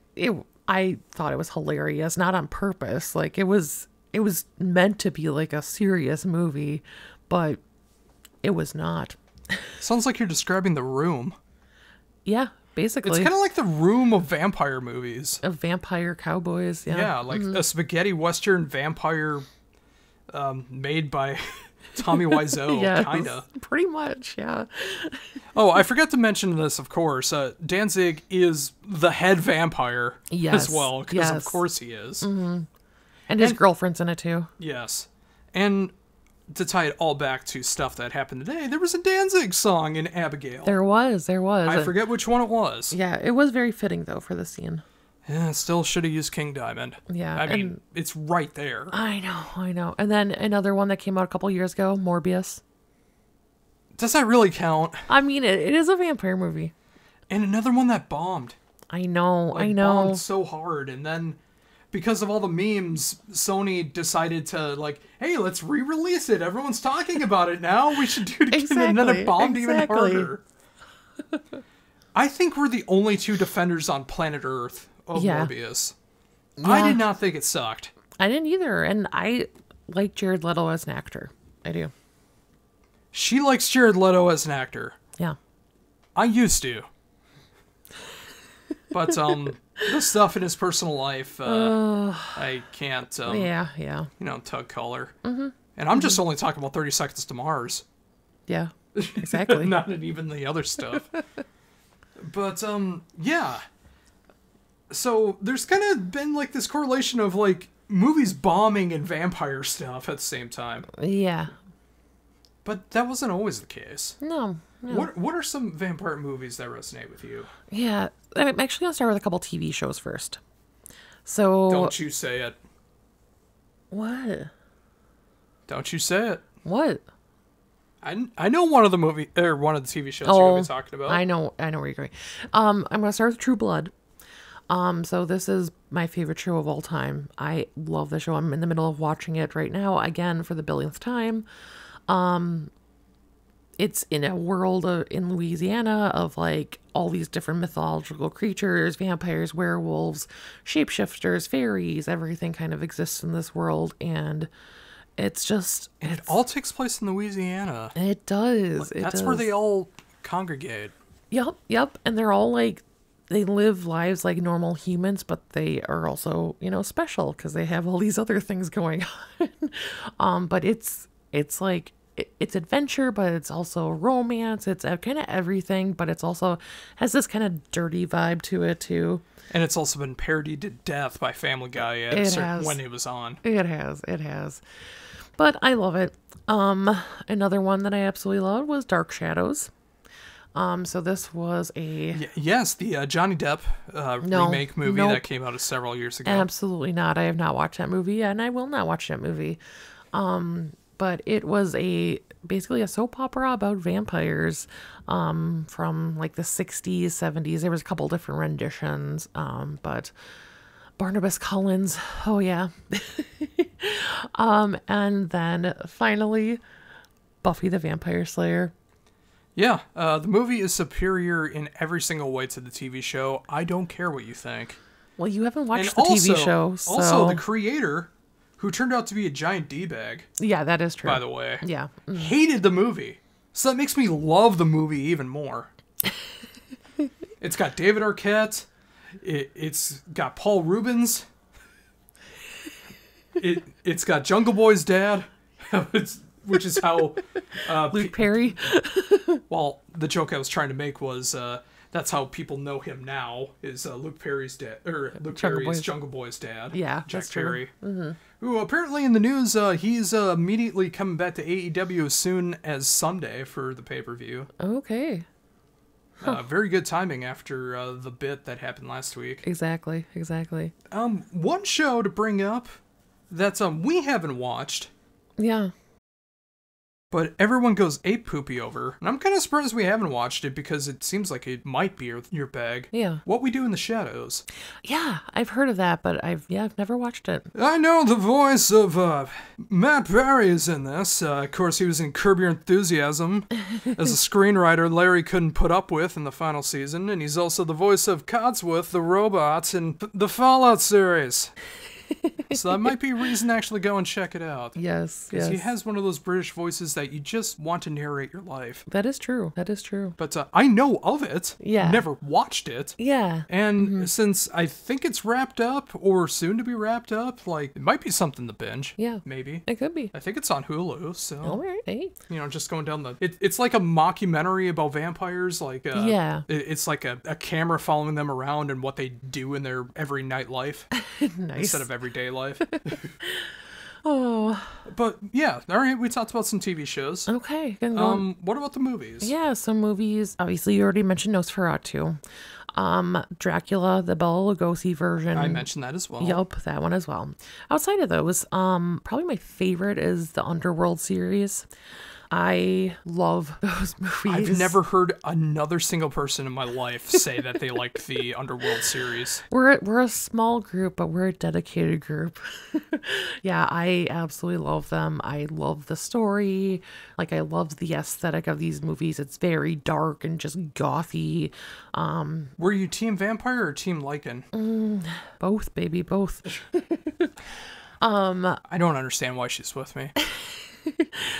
I thought it was hilarious, not on purpose. Like it was meant to be like a serious movie, but it was not. Sounds like you're describing The Room. Yeah, basically. It's kind of like The Room of vampire movies. Of vampire cowboys. Yeah. Yeah, like a spaghetti western vampire made by Tommy Wiseau, Yes, kinda. pretty much, yeah. Oh, I forgot to mention this, of course. Danzig is the head vampire Yes, as well, because of yes. course he is. And his girlfriend's in it too. Yes. And to tie it all back to stuff that happened today, there was a Danzig song in Abigail. There was. I forget which one it was. Yeah, it was very fitting though for the scene. Yeah, still should have used King Diamond. Yeah, I mean, and- it's right there. I know. And then another one that came out a couple years ago, Morbius. Does that really count? I mean, it is a vampire movie. And another one that bombed. I know. Bombed so hard, and then because of all the memes, Sony decided to like, hey, let's re-release it. Everyone's talking about it now. We should do it again. And then it bombed even harder. I think we're the only two defenders on planet Earth of Morbius. Yeah. I did not think it sucked. I didn't either, and I like Jared Leto as an actor. I do. She likes Jared Leto as an actor. Yeah. I used to. But the stuff in his personal life, I can't, Yeah. tug color. Mm-hmm. And I'm just only talking about 30 Seconds to Mars. Yeah. Exactly. Not even the other stuff. But, yeah. So there's kind of been like this correlation of like movies bombing and vampire stuff at the same time. Yeah. But that wasn't always the case. No. What are some vampire movies that resonate with you? Yeah. I'm actually going to start with a couple TV shows first. So. Don't you say it. What? Don't you say it. What? I know one of the TV shows you're going to be talking about. I know where you're going. I'm going to start with True Blood. So this is my favorite show of all time. I love the show. I'm in the middle of watching it right now, again, for the billionth time. It's in a world in Louisiana of like all these different mythological creatures, vampires, werewolves, shapeshifters, fairies, everything kind of exists in this world. And it's just... It all takes place in Louisiana. It does. That's where they all congregate. Yep. And they're all like they live lives like normal humans, but they are also, you know, special because they have all these other things going on. But it's like, it's adventure, but it's also romance. It's kind of everything, but it's also has this kind of dirty vibe to it too. And it's also been parodied to death by Family Guy when it was on. It has. But I love it. Another one that I absolutely loved was Dark Shadows. So this was the Johnny Depp remake movie that came out several years ago. Absolutely not. I have not watched that movie, and I will not watch that movie. But it was basically a soap opera about vampires from like the 60s, 70s. There was a couple different renditions, but Barnabas Collins, oh yeah. And then finally, Buffy the Vampire Slayer. Yeah, the movie is superior in every single way to the TV show. I don't care what you think. Well, you haven't watched the TV show, so... Also, the creator, who turned out to be a giant D-bag. Yeah, that is true. By the way. Yeah. Hated the movie. So that makes me love the movie even more. It's got David Arquette. It's got Paul Rubens. It's got Jungle Boy's dad. Which is how... Luke Perry. Well, the joke I was trying to make was... that's how people know him now, is Luke Perry's dad, or Luke Perry's Jungle Boy's dad. Yeah, Jack Perry. Mm-hmm. Who apparently in the news, he's immediately coming back to AEW as soon as Sunday for the pay-per-view. Okay. Very good timing after the bit that happened last week. Exactly. One show to bring up that we haven't watched. Yeah. But everyone goes ape poopy over. And I'm kind of surprised we haven't watched it because it seems like it might be your bag. Yeah. What We Do in the Shadows. Yeah, I've heard of that, but I've never watched it. I know the voice of Matt Berry is in this. Of course, he was in Curb Your Enthusiasm as a screenwriter Larry couldn't put up with in the final season. And he's also the voice of Codsworth, the robot, in the Fallout series. So that might be a reason to actually go and check it out. Yes. Because he has one of those British voices that you just want to narrate your life. That is true. But I know of it. Yeah. Never watched it. Yeah. And since I think it's wrapped up or soon to be wrapped up, like, it might be something to binge. Yeah. Maybe. It could be. I think it's on Hulu, so. All right. Hey. You know, just going down the... It's like a mockumentary about vampires. Like, yeah. It's like a camera following them around and what they do in their every night life. Nice. Instead of everyday life. Oh. But yeah, all right, we talked about some TV shows. Okay. What about the movies? Yeah, some movies. Obviously, you already mentioned Nosferatu. Dracula, the Bela Lugosi version. I mentioned that as well. Yup, that one as well. Outside of those, probably my favorite is the Underworld series. I love those movies. I've never heard another single person in my life say that they liked the Underworld series. We're a small group, but we're a dedicated group. Yeah, I absolutely love them. I love the story. Like, I love the aesthetic of these movies. It's very dark and just gothy. Were you Team Vampire or Team Lycan? Both, baby, both. I don't understand why she's with me.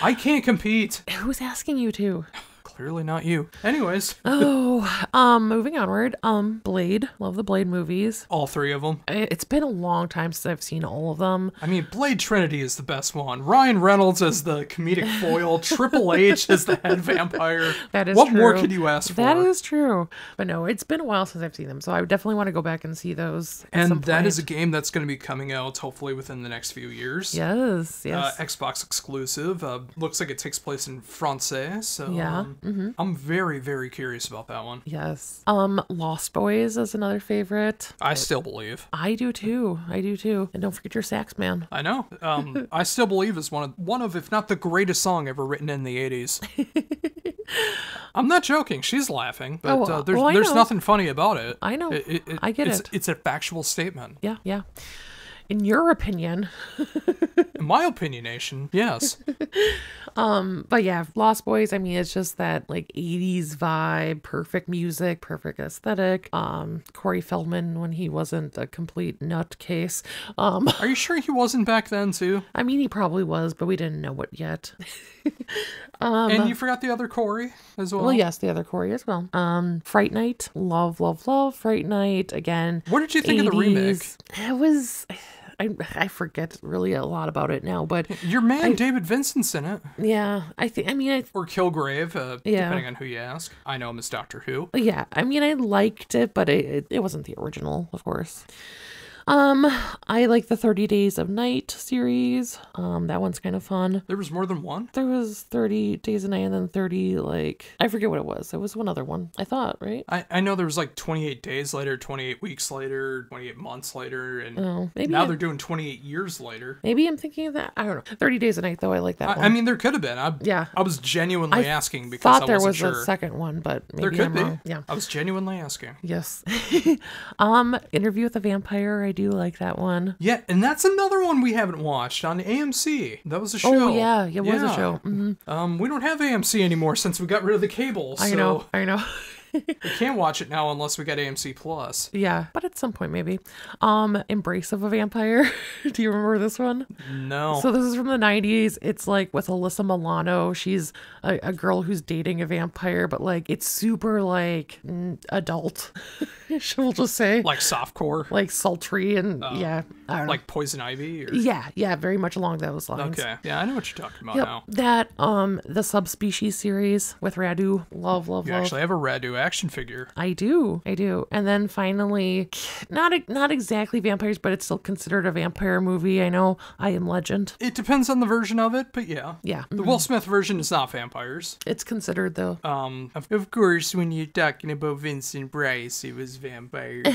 I can't compete. Who's asking you to? Clearly not you. Anyways. Moving onward. Blade. Love the Blade movies. All three of them. It's been a long time since I've seen all of them. I mean, Blade Trinity is the best one. Ryan Reynolds as the comedic foil. Triple H as the head vampire. That is what true. more could you ask for? That is true. But no, it's been a while since I've seen them, so I definitely want to go back and see those. And that is a game that's going to be coming out hopefully within the next few years. Yes. Xbox exclusive. Looks like it takes place in France. So yeah. I'm very, very curious about that one. Yes. Lost Boys is another favorite. I still believe. I do too. And don't forget your sax man. I know. I still believe is one of, if not the greatest song ever written in the 80s. I'm not joking. She's laughing, but there's nothing funny about it. I know. I get it. It's a factual statement. Yeah. In your opinion. my opinionation, yes. But yeah, Lost Boys, I mean, it's just that like 80s vibe, perfect music, perfect aesthetic. Corey Feldman when he wasn't a complete nutcase. Are you sure he wasn't back then too? I mean, he probably was, but we didn't know it yet. And you forgot the other Corey as well? Well, yes, the other Corey as well. Fright Night. Love, love, love Fright Night. Again, What did you think of the remake? It was... I forget really a lot about it now, but Your man David Vincent's in it. yeah, I think, I mean, Or Kilgrave, Yeah. depending on who you ask. I know him as Doctor Who. yeah, I mean, I liked it, but it wasn't the original, of course. I like the 30 Days of Night series. That one's kind of fun. There was more than one? There was 30 Days of Night and then 30, like, I forget what it was. It was one other one, I thought, right? I know there was like 28 days later, 28 weeks later, 28 months later, and Maybe now they're doing 28 years later. Maybe I'm thinking of that. I don't know. 30 Days of Night, though, I like that one. I mean, there could have been. Yeah. I was genuinely asking because thought I there wasn't was sure. a second one, but There maybe could I'm be. wrong. Yeah. I was genuinely asking. Yes. Interview with the Vampire. I do like that one. Yeah, and that's another one we haven't watched on AMC. That was a show. Oh, yeah. It was a show. We don't have AMC anymore since we got rid of the cable. I so know. we can't watch it now unless we got AMC Plus. Yeah, but at some point maybe. Embrace of a Vampire. Do you remember this one? No. So this is from the 90s. It's like with Alyssa Milano. She's a girl who's dating a vampire, but like it's super like adult. We'll just say like softcore? like sultry and yeah, I don't know. Like Poison Ivy? Or... Yeah, very much along those lines. Okay. Yeah, I know what you're talking about Yep. now. That the Subspecies series with Radu. Love. You actually have a Radu action figure. I do. And then finally, not exactly vampires, but it's still considered a vampire movie. I know. I Am Legend. It depends on the version of it, but yeah. Yeah. The Will Smith version is not vampires. It's considered though. Of course, when you're talking about Vincent Price, it was vampires.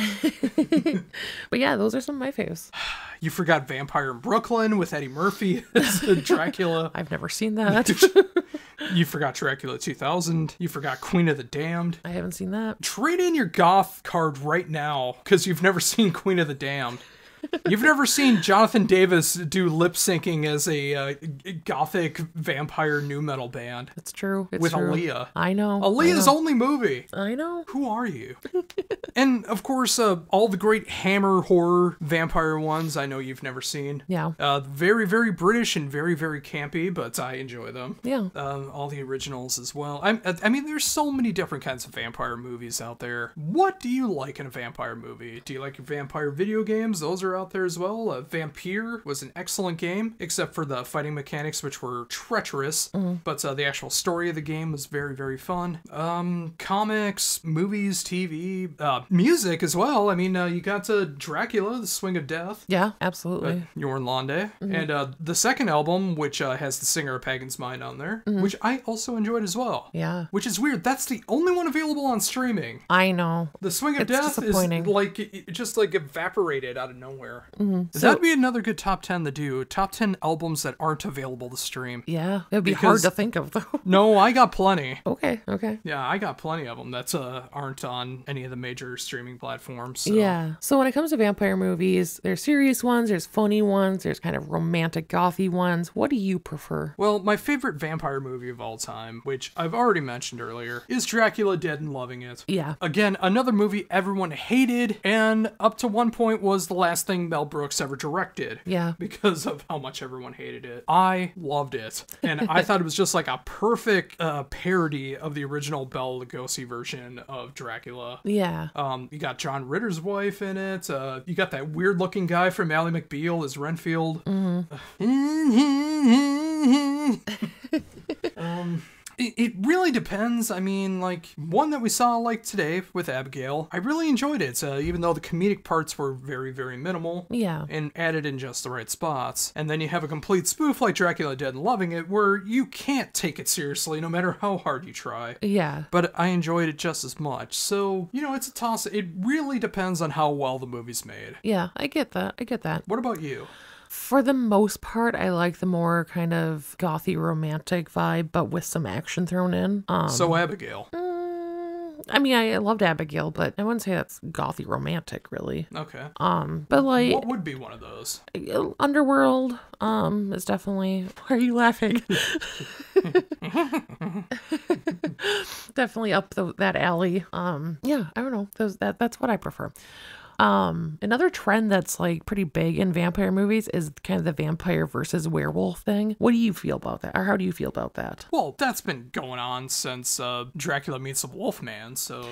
But yeah, those are some of my faves. You forgot Vampire in Brooklyn with Eddie Murphy as Dracula. I've never seen that. You forgot Dracula 2000. You forgot Queen of the Damned. I haven't seen that. Trade in your goth card right now because you've never seen Queen of the Damned. You've never seen Jonathan Davis do lip syncing as a gothic vampire nu metal band. It's true. It's with true. Aaliyah. I know. Aaliyah's only movie. I know. Who are you? And of course, all the great Hammer horror vampire ones I know you've never seen. Yeah. Very, very British and very, very campy, but I enjoy them. Yeah. All the originals as well. I mean, there's so many different kinds of vampire movies out there. What do you like in a vampire movie? Do you like vampire video games? Those are out there as well. Vampire was an excellent game, except for the fighting mechanics, which were treacherous. But the actual story of the game was very, very fun. Comics, movies, TV, music as well. I mean, you got Dracula, The Swing of Death. Yeah, absolutely. Jorn Lande. And the second album, which has the singer of Pagan's Mind on there, which I also enjoyed as well. Yeah. Which is weird. That's the only one available on streaming. I know. The Swing of It's Death is disappointing. like it just like evaporated out of nowhere. That'd be another good top 10 to do. Top 10 albums that aren't available to stream. Yeah. It would be hard Because- to think of though. No, I got plenty. Okay. Yeah, I got plenty of them that aren't on any of the major streaming platforms. So. Yeah. So when it comes to vampire movies, there's serious ones, there's funny ones, there's kind of romantic gothy ones. What do you prefer? Well, my favorite vampire movie of all time, which I've already mentioned earlier, is Dracula Dead and Loving It. Yeah. Again, another movie everyone hated, and up to one point was the last thing Mel Brooks ever directed. Yeah. Because of how much everyone hated it. I loved it. And I thought it was just like a perfect parody of the original Bela Lugosi version of Dracula. Yeah. You got John Ritter's wife in it. You got that weird looking guy from Ally McBeal as Renfield. It really depends. I mean, like, one that we saw, like, today with Abigail, I really enjoyed it, even though the comedic parts were very, very minimal. Yeah. And added in just the right spots. And then you have a complete spoof like Dracula Dead and Loving It, where you can't take it seriously no matter how hard you try. Yeah. But I enjoyed it just as much. So, it's a toss. It really depends on how well the movie's made. Yeah, I get that. What about you? For the most part, I like the more kind of gothy romantic vibe, but with some action thrown in. So Abigail. I mean, I loved Abigail, but I wouldn't say that's gothy romantic, really. Okay. But like, What would be one of those? Underworld, is definitely. Why are you laughing? Definitely up that alley. Yeah, I don't know. That's what I prefer. Another trend that's like pretty big in vampire movies is kind of the vampire versus werewolf thing. What do you feel about that? Or how do you feel about that? Well, that's been going on since Dracula meets the Wolfman, so...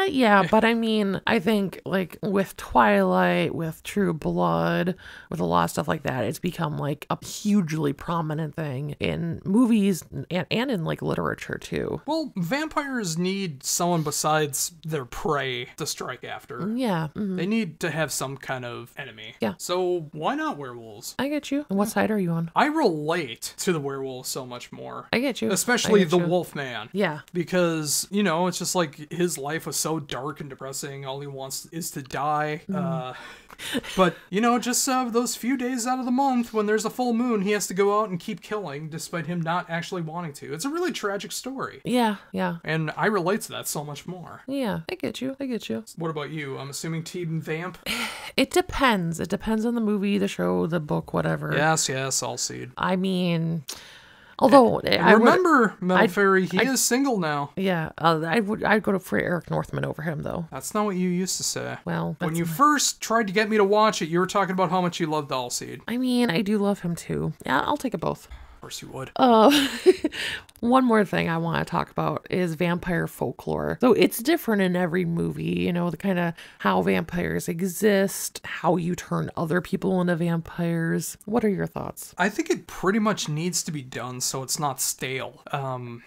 Yeah, but I mean, I think like with Twilight, with True Blood, with a lot of stuff like that, it's become like a hugely prominent thing in movies and in like literature too. Well, vampires need someone besides their prey to strike after. Yeah. Mm-hmm. They need to have some kind of enemy. Yeah. So why not werewolves? I get you. And what side are you on? I relate to the werewolf so much more. I get you. Especially the Wolfman. Yeah. Because, you know, it's just like his life was so dark and depressing. All he wants is to die. But, you know, just those few days out of the month when there's a full moon, he has to go out and keep killing despite him not actually wanting to. It's a really tragic story. Yeah. And I relate to that so much more. Yeah, I get you. What about you? I'm assuming Team Vamp? It depends. It depends on the movie, the show, the book, whatever. Yes, all seed. I mean... Although remember, Metal Faerie, he is single now. Yeah, I'd go for Eric Northman over him though. That's not what you used to say. Well, when you first tried to get me to watch it, you were talking about how much you loved Allseed. I mean, I do love him too. Yeah, I'll take it both. Of course you would. One more thing I want to talk about is vampire folklore. So it's different in every movie, you know, the kind of how vampires exist, how you turn other people into vampires. What are your thoughts? I think it pretty much needs to be done so it's not stale.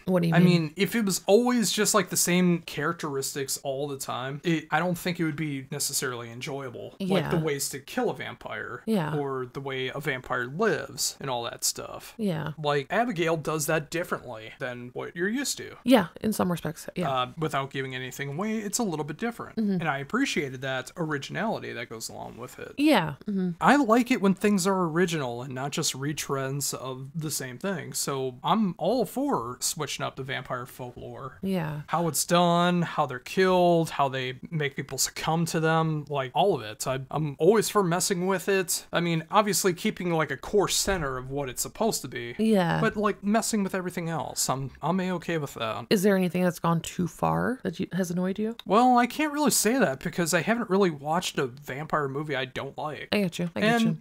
What do you mean? I mean, if it was always just like the same characteristics all the time, I don't think it would be necessarily enjoyable. Yeah. Like the ways to kill a vampire. Yeah. Or the way a vampire lives and all that stuff. Yeah. Like Abigail does that differently than what you're used to. Yeah, in some respects. Yeah. Without giving anything away, it's a little bit different. And I appreciated that originality that goes along with it. Yeah. I like it when things are original and not just retreads of the same thing. So I'm all for switching up the vampire folklore. Yeah. How it's done, how they're killed, how they make people succumb to them, like all of it. I'm always for messing with it. I mean, obviously keeping like a core center of what it's supposed to be. Yeah. But like messing with everything else. I'm A-okay with that. Is there anything that's gone too far that has annoyed you? Well, I can't really say that because I haven't really watched a vampire movie I don't like. I get you.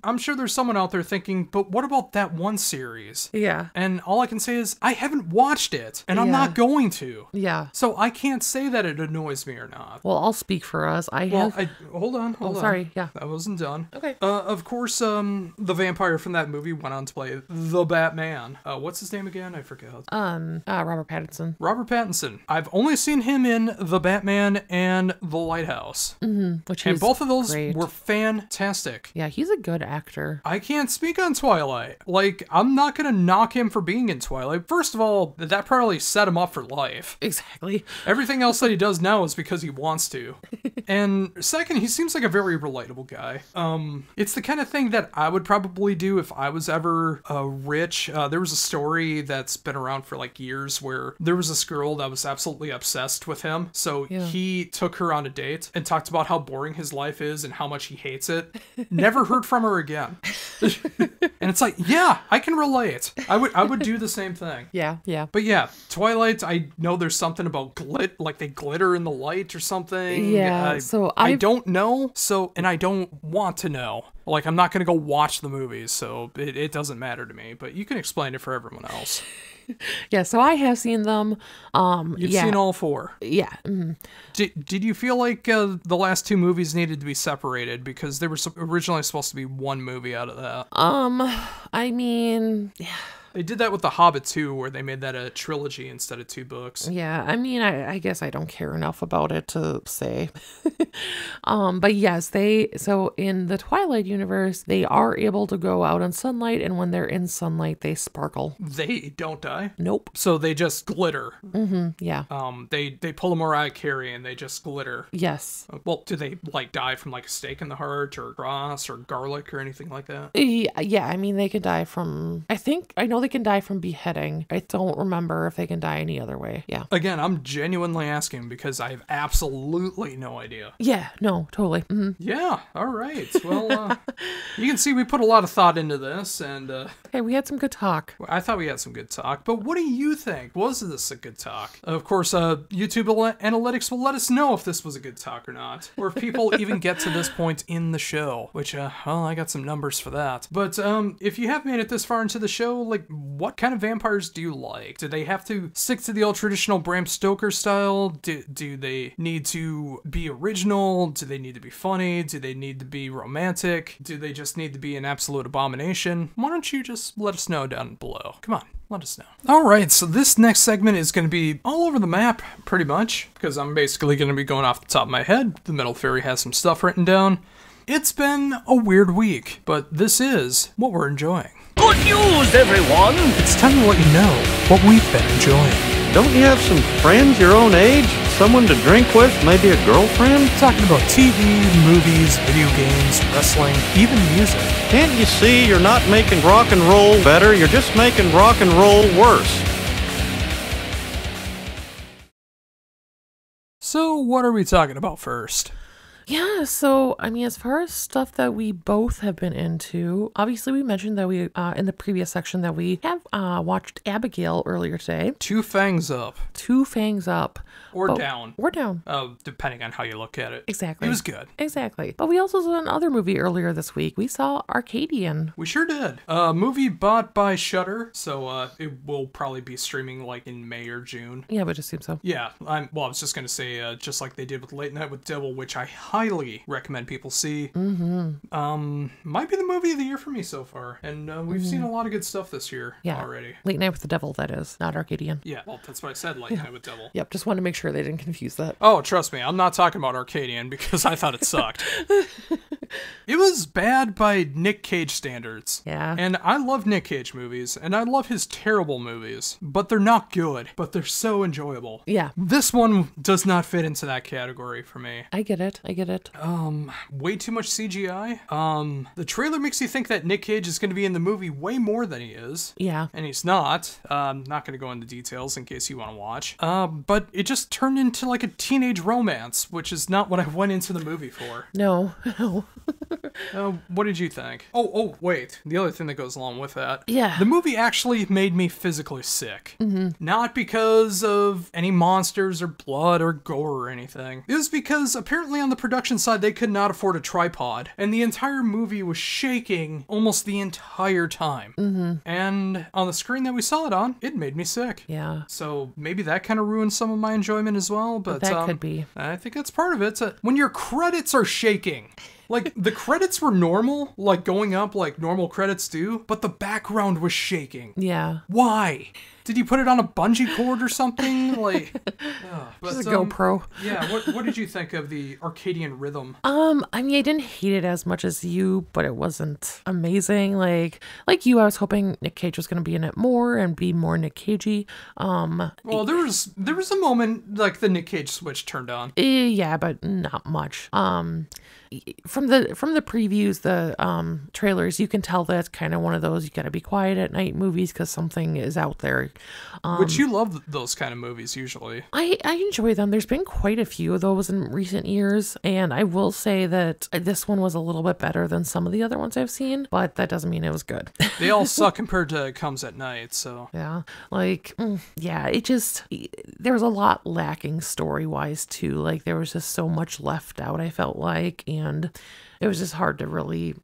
I'm sure there's someone out there thinking, but what about that one series? Yeah. And all I can say is, I haven't watched it, and I'm not going to. Yeah. So I can't say that it annoys me or not. Well, I'll speak for us. Hold on. Sorry. Yeah. I wasn't done. Okay. Of course, the vampire from that movie went on to play the Batman. What's his name again? I forget. Robert Pattinson. Robert Pattinson. I've only seen him in The Batman and The Lighthouse. And Both of those great. were fantastic. Yeah, he's a good actor. I can't speak on Twilight. Like, I'm not gonna knock him for being in Twilight. First of all, that probably set him up for life. Exactly. Everything else that he does now is because he wants to. And second, he seems like a very relatable guy. It's the kind of thing that I would probably do if I was ever rich. There was a story that's been around for like years where there was this girl that was absolutely obsessed with him. So he took her on a date and talked about how boring his life is and how much he hates it. Never heard from her again. And it's like, yeah, I can relate. I would do the same thing. Yeah. But yeah, Twilight, I know there's something about like they glitter in the light or something. Yeah. I don't know. And I don't want to know. Like, I'm not going to go watch the movies, so it doesn't matter to me. But you can explain it for everyone else. Yeah, so I have seen them. You've seen all four. Yeah. Mm-hmm. Did you feel like the last two movies needed to be separated because they were originally supposed to be one movie out of that? I mean, yeah. They did that with The Hobbit too, where they made that a trilogy instead of 2 books. Yeah, I mean, I guess I don't care enough about it to say. But yes, so in the Twilight universe, they are able to go out in sunlight, and when they're in sunlight, they sparkle. They don't die? Nope. So they just glitter. Mm-hmm, yeah. They pull a Mariah Carey and they just glitter. Yes. Well, do they like die from like a stake in the heart or cross or garlic or anything like that? Yeah, I mean, they could die from, I know know they can die from beheading. I don't remember if they can die any other way. Yeah. Again, I'm genuinely asking because I have absolutely no idea. Yeah, no, totally. Mm-hmm. Yeah, all right. Well, you can see we put a lot of thought into this, and Hey, we had some good talk. I thought we had some good talk, but what do you think? Was this a good talk? Of course, YouTube analytics will let us know if this was a good talk or not, or if people even get to this point in the show, which, well, I got some numbers for that. But if you have made it this far into the show, like, what kind of vampires do you like? Do they have to stick to the old traditional Bram Stoker style? Do they need to be original? Do they need to be funny? Do they need to be romantic? Do they just need to be an absolute abomination? Why don't you just let us know down below? Come on. Let us know. Alright, so this next segment is going to be all over the map, pretty much, because I'm basically going to be going off the top of my head. The Metal Faerie has some stuff written down. It's been a weird week, but this is what we're enjoying. Good news, everyone! It's time to let you know what we've been enjoying. Don't you have some friends your own age? Someone to drink with? Maybe a girlfriend? Talking about TV, movies, video games, wrestling, even music. Can't you see you're not making rock and roll better? You're just making rock and roll worse. So what are we talking about first? Yeah, so, I mean, as far as stuff that we both have been into, obviously we mentioned that we, in the previous section, that we have watched Abigail earlier today. Two Fangs Up. Two Fangs Up. Or down. Or down. Depending on how you look at it. Exactly. It was good. Exactly. But we also saw another movie earlier this week. We saw Arcadian. We sure did. A movie bought by Shudder, so it will probably be streaming like in May or June. Yeah, but it assume so. Yeah, I was just gonna say, just like they did with Late Night with Devil, which I highly recommend people see. Might be the movie of the year for me so far, and we've seen a lot of good stuff this year already. Late Night with the Devil, that is, not Arcadian. Yeah, well, that's what I said, Late Night with Devil. Yep, just wanted to make sure they didn't confuse that. Oh, trust me, I'm not talking about Arcadian because I thought it sucked. It was bad by Nick Cage standards. Yeah. And I love Nick Cage movies, and I love his terrible movies, but they're not good, but they're so enjoyable. Yeah. This one does not fit into that category for me. I get it. I get it. Way too much CGI. The trailer makes you think that Nick Cage is going to be in the movie way more than he is. Yeah. And he's not. Not going to go into details in case you want to watch. But it just turned into like a teenage romance, which is not what I went into the movie for. No. What did you think? Oh, wait. The other thing that goes along with that. Yeah. The movie actually made me physically sick. Not because of any monsters or blood or gore or anything. It was because apparently on the production side they could not afford a tripod, and the entire movie was shaking almost the entire time. And on the screen that we saw it on, it made me sick. Yeah. So maybe that kind of ruined some of my enjoyment as well, but that could be. I think that's part of it. When your credits are shaking. Like, the credits were normal, like going up like normal credits do, but the background was shaking. Yeah. Why? Did you put it on a bungee cord or something? Like, just a GoPro. Yeah, what did you think of the Arcadian rhythm? I mean, I didn't hate it as much as you, but it wasn't amazing. Like you, I was hoping Nick Cage was going to be in it more and be more Nick Cagey. Well, there was a moment like the Nick Cage switch turned on. Yeah, but not much. From the previews, the trailers, you can tell that it's kind of one of those you gotta be quiet at night movies because something is out there. Which you love those kind of movies usually. I enjoy them. There's been quite a few of those in recent years, and I will say that this one was a little bit better than some of the other ones I've seen, but that doesn't mean it was good. They all suck compared to Comes at Night, so. Yeah, it just, there was a lot lacking story-wise too. Like, there was just so much left out, I felt like, and it was just hard to really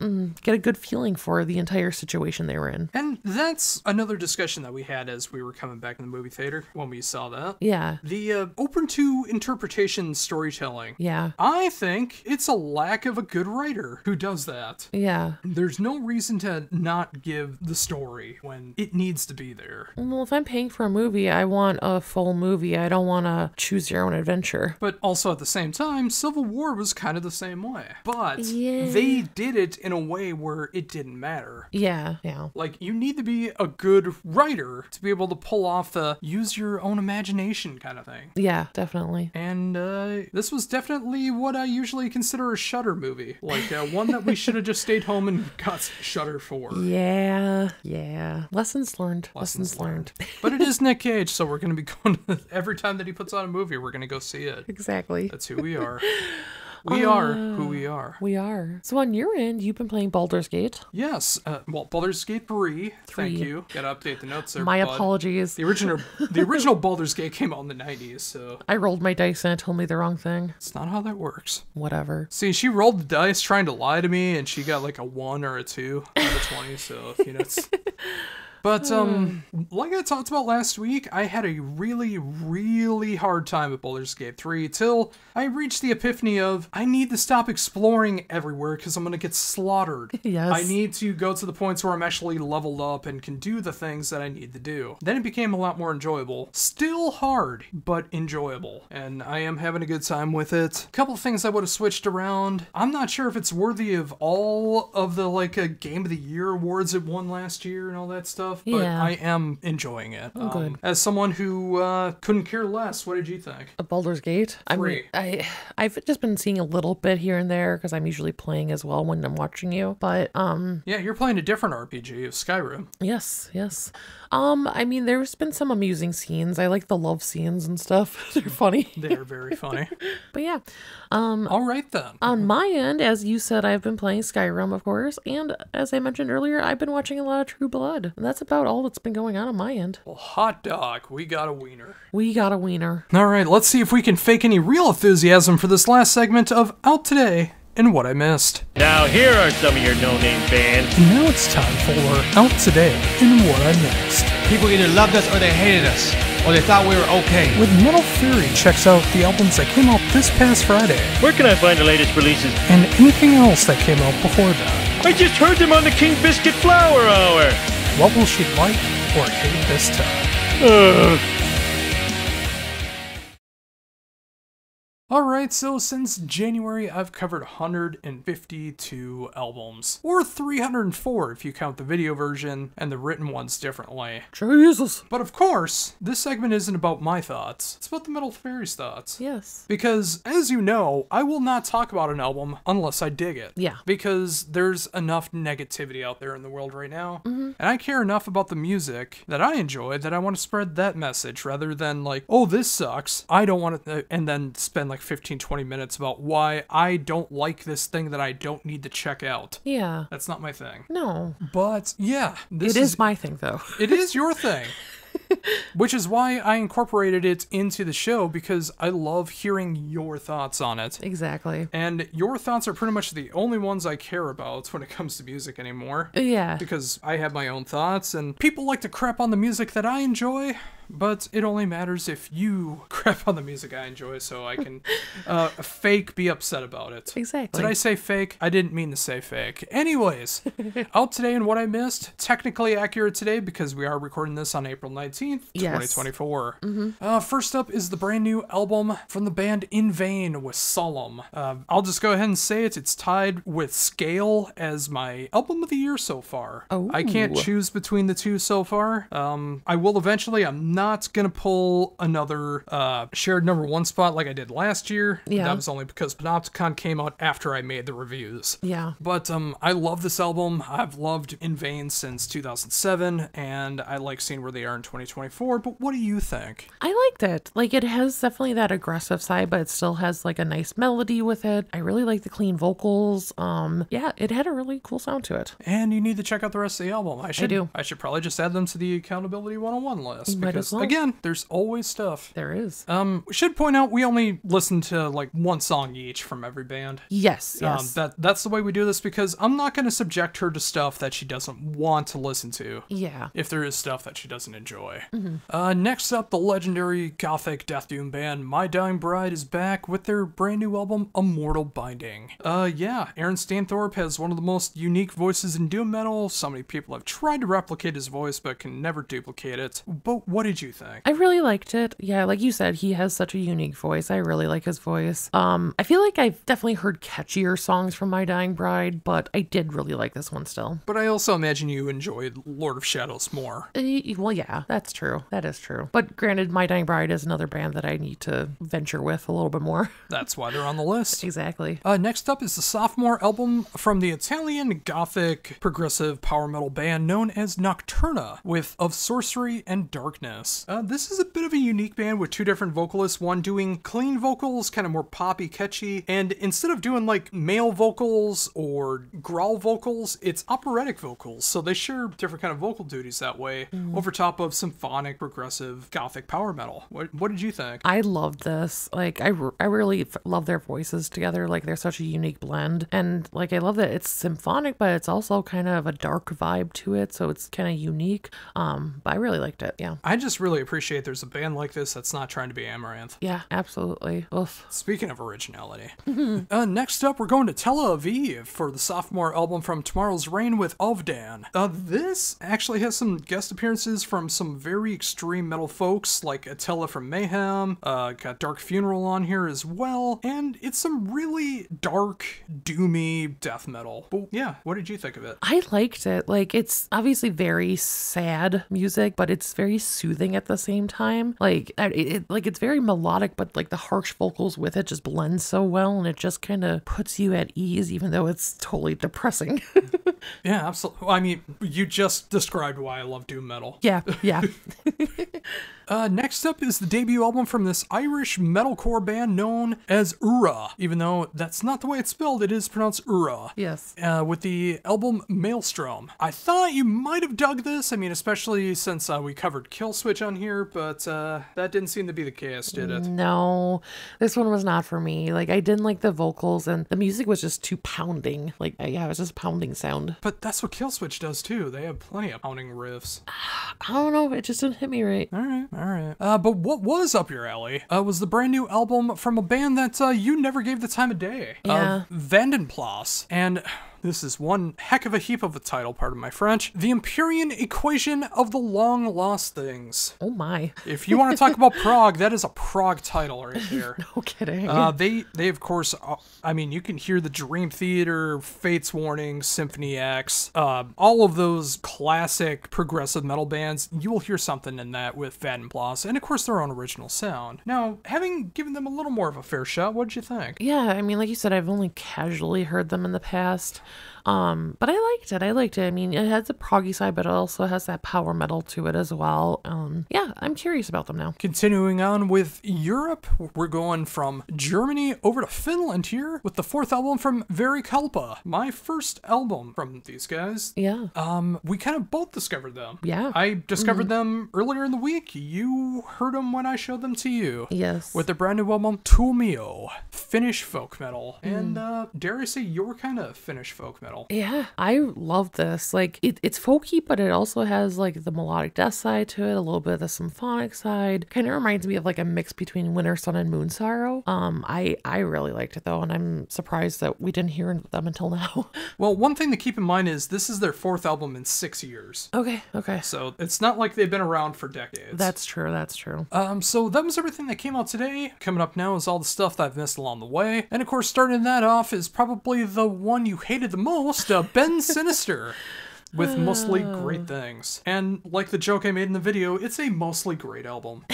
get a good feeling for the entire situation they were in. And that's another discussion that we had as we were coming back in the movie theater when we saw that. Yeah. The open to interpretation storytelling. Yeah. I think it's a lack of a good writer who does that. Yeah. There's no reason to not give the story when it needs to be there. Well, if I'm paying for a movie, I want a full movie. I don't want to choose your own adventure. But also at the same time, Civil War was kind of the same way. But they did it in a way where it didn't matter. Yeah. Like, you need to be a good writer to be able to pull off the use your own imagination kind of thing. Yeah, definitely. And this was definitely what I usually consider a Shudder movie. Like, one that we should have just stayed home and got Shudder for. Yeah. Lessons learned. Lessons learned. But it is Nick Cage, so we're going to be going to, every time that he puts on a movie, we're going to go see it. Exactly. That's who we are. We are who we are. We are. So on your end, you've been playing Baldur's Gate. Yes. Well, Baldur's Gate 3. Thank you. Got to update the notes there. My apologies. The original Baldur's Gate came out in the 90s, so... I rolled my dice and it told me the wrong thing. It's not how that works. Whatever. See, she rolled the dice trying to lie to me, and she got like a 1 or a 2 out of 20, so, you know, it's... But, like I talked about last week, I had a really, really hard time with Baldur's Gate 3 till I reached the epiphany of, I need to stop exploring everywhere because I'm going to get slaughtered. Yes. I need to go to the points where I'm actually leveled up and can do the things that I need to do. Then it became a lot more enjoyable. Still hard, but enjoyable. And I am having a good time with it. A couple of things I would have switched around. I'm not sure if it's worthy of all of the, like, Game of the Year awards it won last year and all that stuff. But Yeah. I am enjoying it. Oh, good. As someone who couldn't care less, what did you think? A Baldur's Gate. I've just been seeing a little bit here and there because I'm usually playing as well when I'm watching you. But Yeah, you're playing a different RPG of Skyrim. yes. I mean, there's been some amusing scenes. I like the love scenes and stuff. They're funny. They're very funny. But yeah. All right then. On my end, as you said, I've been playing Skyrim, of course, and as I mentioned earlier, I've been watching a lot of True Blood. And that's about all that's been going on my end. Well, hot dog, we got a wiener. We got a wiener. All right, let's see if we can fake any real enthusiasm for this last segment of Out Today and What I Missed. Now here are some of your no-name bands. And now it's time for Out Today and What I Missed. People either loved us or they hated us, or they thought we were okay. With Metal Faerie checks out the albums that came out this past Friday, Where can I find the latest releases? and anything else that came out before that. I just heard them on the King Biscuit Flower Hour. What will she like or hate this time? Alright, so since January, I've covered 152 albums. Or 304 if you count the video version and the written ones differently. Jesus. But of course, this segment isn't about my thoughts. It's about the Metal Faerie's thoughts. Yes. Because, as you know, I will not talk about an album unless I dig it. Yeah. Because there's enough negativity out there in the world right now. And I care enough about the music that I enjoy that I want to spread that message rather than like, oh, this sucks. I don't want to, and then spend like 15-20 minutes about why I don't like this thing that I don't need to check out. Yeah. That's not my thing. No. But yeah, It is my thing, though. it is your thing. Which is why I incorporated it into the show, because I love hearing your thoughts on it. Exactly. And your thoughts are pretty much the only ones I care about when it comes to music anymore. Yeah. Because I have my own thoughts, and people like to crap on the music that I enjoy, but it only matters if you crap on the music I enjoy, so I can fake be upset about it. Exactly. Did I say fake? I didn't mean to say fake. Anyways, Out Today and What I Missed, technically accurate today because we are recording this on April 19th, Yes. 2024. First up is the brand new album from the band In Vain with Solemn. I'll just go ahead and say it. It's tied with Scale as my album of the year so far. Oh. I can't choose between the two so far. I will eventually. I'm not gonna pull another shared number one spot like I did last year. Yeah. That was only because Panopticon came out after I made the reviews. Yeah. But I love this album. I've loved In Vain since 2007, and I like seeing where they are in 2024. But what do you think? I liked it. Like, it has definitely that aggressive side, but it still has like a nice melody with it. I really like the clean vocals. Yeah, it had a really cool sound to it. And you need to check out the rest of the album. I do. I should probably just add them to the Accountability 101 list. Might Because, as well. again, there's always stuff. There is. We should point out we only listen to like one song each from every band. Yes. That's the way we do this because I'm not going to subject her to stuff that she doesn't want to listen to. Yeah. If there is stuff that she doesn't enjoy. Next up, the legendary gothic death doom band My Dying Bride is back with their brand new album, Immortal Binding. Yeah, Aaron Stainthorpe has one of the most unique voices in doom metal. So many people have tried to replicate his voice but can never duplicate it. But what did did you think? I really liked it. Yeah, like you said, he has such a unique voice. I really like his voice. I feel like I've definitely heard catchier songs from My Dying Bride, but I did really like this one still. But I also imagine you enjoyed Lord of Shadows more. Well, yeah, that's true. That is true. But granted, My Dying Bride is another band that I need to venture with a little bit more. That's why they're on the list. Exactly. Next up is the sophomore album from the Italian gothic progressive power metal band known as Nocturna with Of Sorcery and Darkness. This is a bit of a unique band with two different vocalists, one doing clean vocals, kind of more poppy, catchy, and instead of doing like male vocals or growl vocals, it's operatic vocals, so they share different kind of vocal duties that way over top of symphonic, progressive, gothic power metal. What did you think? I loved this. Like, I really love their voices together. Like, they're such a unique blend. And, like, I love that it's symphonic, but it's also kind of a dark vibe to it, so it's kind of unique. But I really liked it, yeah. I just really appreciate there's a band like this that's not trying to be Amaranth. Yeah, absolutely. Oof. Speaking of originality. Next up, we're going to Tel Aviv for the sophomore album from Tomorrow's Reign with Ovdan. This actually has some guest appearances from some very extreme metal folks like Attila from Mayhem, got Dark Funeral on here as well, and it's some really dark, doomy death metal. But yeah, what did you think of it? I liked it. Like, it's obviously very sad music, but it's very soothing at the same time. Like, it's very melodic, but like the harsh vocals with it just blend so well, and it just kind of puts you at ease, even though it's totally depressing. Yeah, absolutely. I mean, you just described why I love doom metal. Yeah. Next up is the debut album from this Irish metalcore band known as Ura. Even though that's not the way it's spelled, it is pronounced Ura. Yes. With the album Maelstrom. I thought you might have dug this, I mean, especially since we covered Killswitch on here, but that didn't seem to be the case, did it? No, this one was not for me. Like, I didn't like the vocals, and the music was just too pounding. Like, yeah, it was just pounding sound. But that's what Killswitch does too. They have plenty of pounding riffs. I don't know, it just didn't hit me right. All right. But what was up your alley was the brand new album from a band that you never gave the time of day. Yeah. Vandenplas. And this is one heck of a heap of a title, pardon my French. The Empyrean Equation of the Long Lost Things. Oh my. If you want to talk about prog, that is a prog title right there. No kidding. They of course, I mean, you can hear the Dream Theater, Fates Warning, Symphony X, all of those classic progressive metal bands. You will hear something in that with Vandenplas, and of course their own original sound. Now, having given them a little more of a fair shot, what did you think? Yeah, I mean, like you said, I've only casually heard them in the past. But I liked it. I mean, it has a proggy side, but it also has that power metal to it as well. Yeah, I'm curious about them now. Continuing on with Europe, we're going from Germany over to Finland here with the fourth album from Verikalpa. My first album from these guys. Yeah. We kind of both discovered them. Yeah. I discovered them earlier in the week. You heard them when I showed them to you. Yes. With their brand new album, Tuomio, Finnish folk metal. And dare I say, your kind of Finnish folk metal. Yeah, I love this. Like, it's folky, but it also has like the melodic death side to it, a little bit of the symphonic side. Kind of reminds me of like a mix between Winter Sun and Moon Sorrow. I really liked it though, and I'm surprised that we didn't hear them until now. Well, one thing to keep in mind is this is their fourth album in 6 years. Okay. So it's not like they've been around for decades. That's true. So that was everything that came out today. Coming up now is all the stuff that I've missed along the way. And of course, starting that off is probably the one you hated the most, Ben Sinister. With Mostly Great Things. And like the joke I made in the video, it's a mostly great album.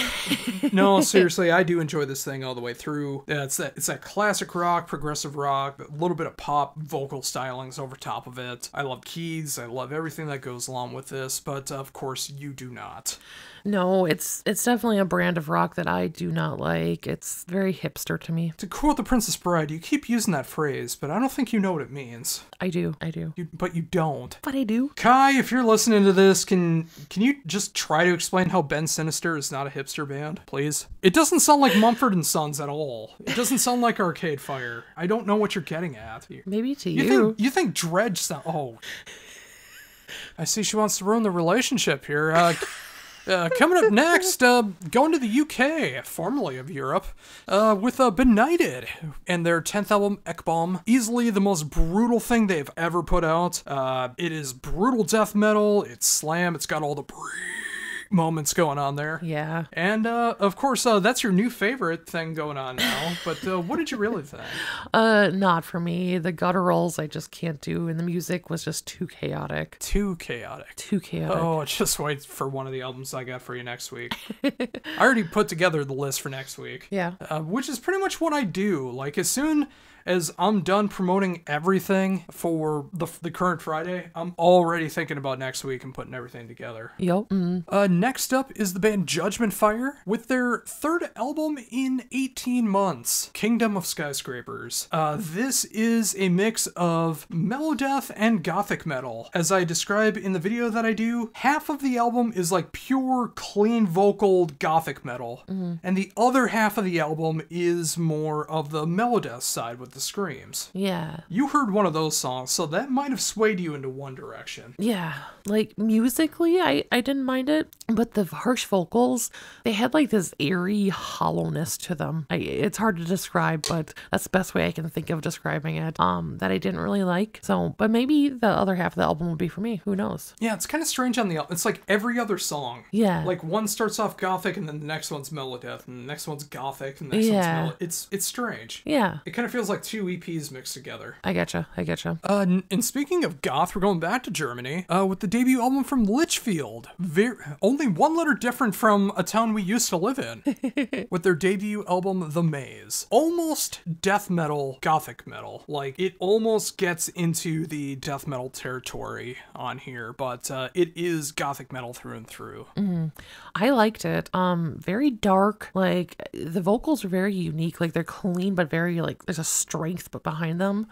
No, seriously, I do enjoy this thing all the way through. It's that classic rock, progressive rock, a little bit of pop vocal stylings over top of it. I love keys, I love everything that goes along with this, but of course you do not. No, it's definitely a brand of rock that I do not like. It's very hipster to me. To quote The Princess Bride, you keep using that phrase, but I don't think you know what it means. I do. But you don't. But I do. Kai, if you're listening to this, can you just try to explain how Ben Sinister is not a hipster band, please? It doesn't sound like Mumford & Sons at all. It doesn't sound like Arcade Fire. I don't know what you're getting at. Maybe to you. You think Dredge sound... Oh. I see she wants to ruin the relationship here. Coming up next, going to the UK, formerly of Europe, with Benighted and their 10th album, Ekbom. Easily the most brutal thing they've ever put out. It is brutal death metal, it's slam, it's got all the moments going on there. Yeah. And of course, that's your new favorite thing going on now. But what did you really think? Not for me. The gutturals I just can't do, and the music was just too chaotic. Too chaotic. Too chaotic. Oh, just wait for one of the albums I got for you next week. I already put together the list for next week. Yeah. Which is pretty much what I do. Like, as soon as I'm done promoting everything for the current Friday, I'm already thinking about next week and putting everything together. Yup. Next up is the band Judgment Fire with their third album in 18 months, Kingdom of Skyscrapers. This is a mix of melodeath and gothic metal. As I describe in the video that I do, half of the album is like pure, clean vocaled gothic metal, and the other half of the album is more of the melodeath side with the screams. Yeah. You heard one of those songs, so that might have swayed you into one direction. Yeah. Like, musically, I didn't mind it, but the harsh vocals, they had like this eerie hollowness to them. It's hard to describe, but that's the best way I can think of describing it, that I didn't really like. So, but maybe the other half of the album would be for me. Who knows? Yeah, it's kind of strange on the album. It's like every other song. Yeah. Like, one starts off gothic, and then the next one's melodeath, and the next one's gothic, and the next one's melodeath. It's strange. Yeah. It kind of feels like two EPs mixed together. I getcha. And speaking of goth, we're going back to Germany with the debut album from Lichfield. Only one letter different from a town we used to live in. With their debut album, The Maze. Almost death metal, gothic metal. Like, it almost gets into the death metal territory on here, but it is gothic metal through and through. I liked it. Very dark. Like, the vocals are very unique. Like, they're clean, but very, like, there's a strength behind them.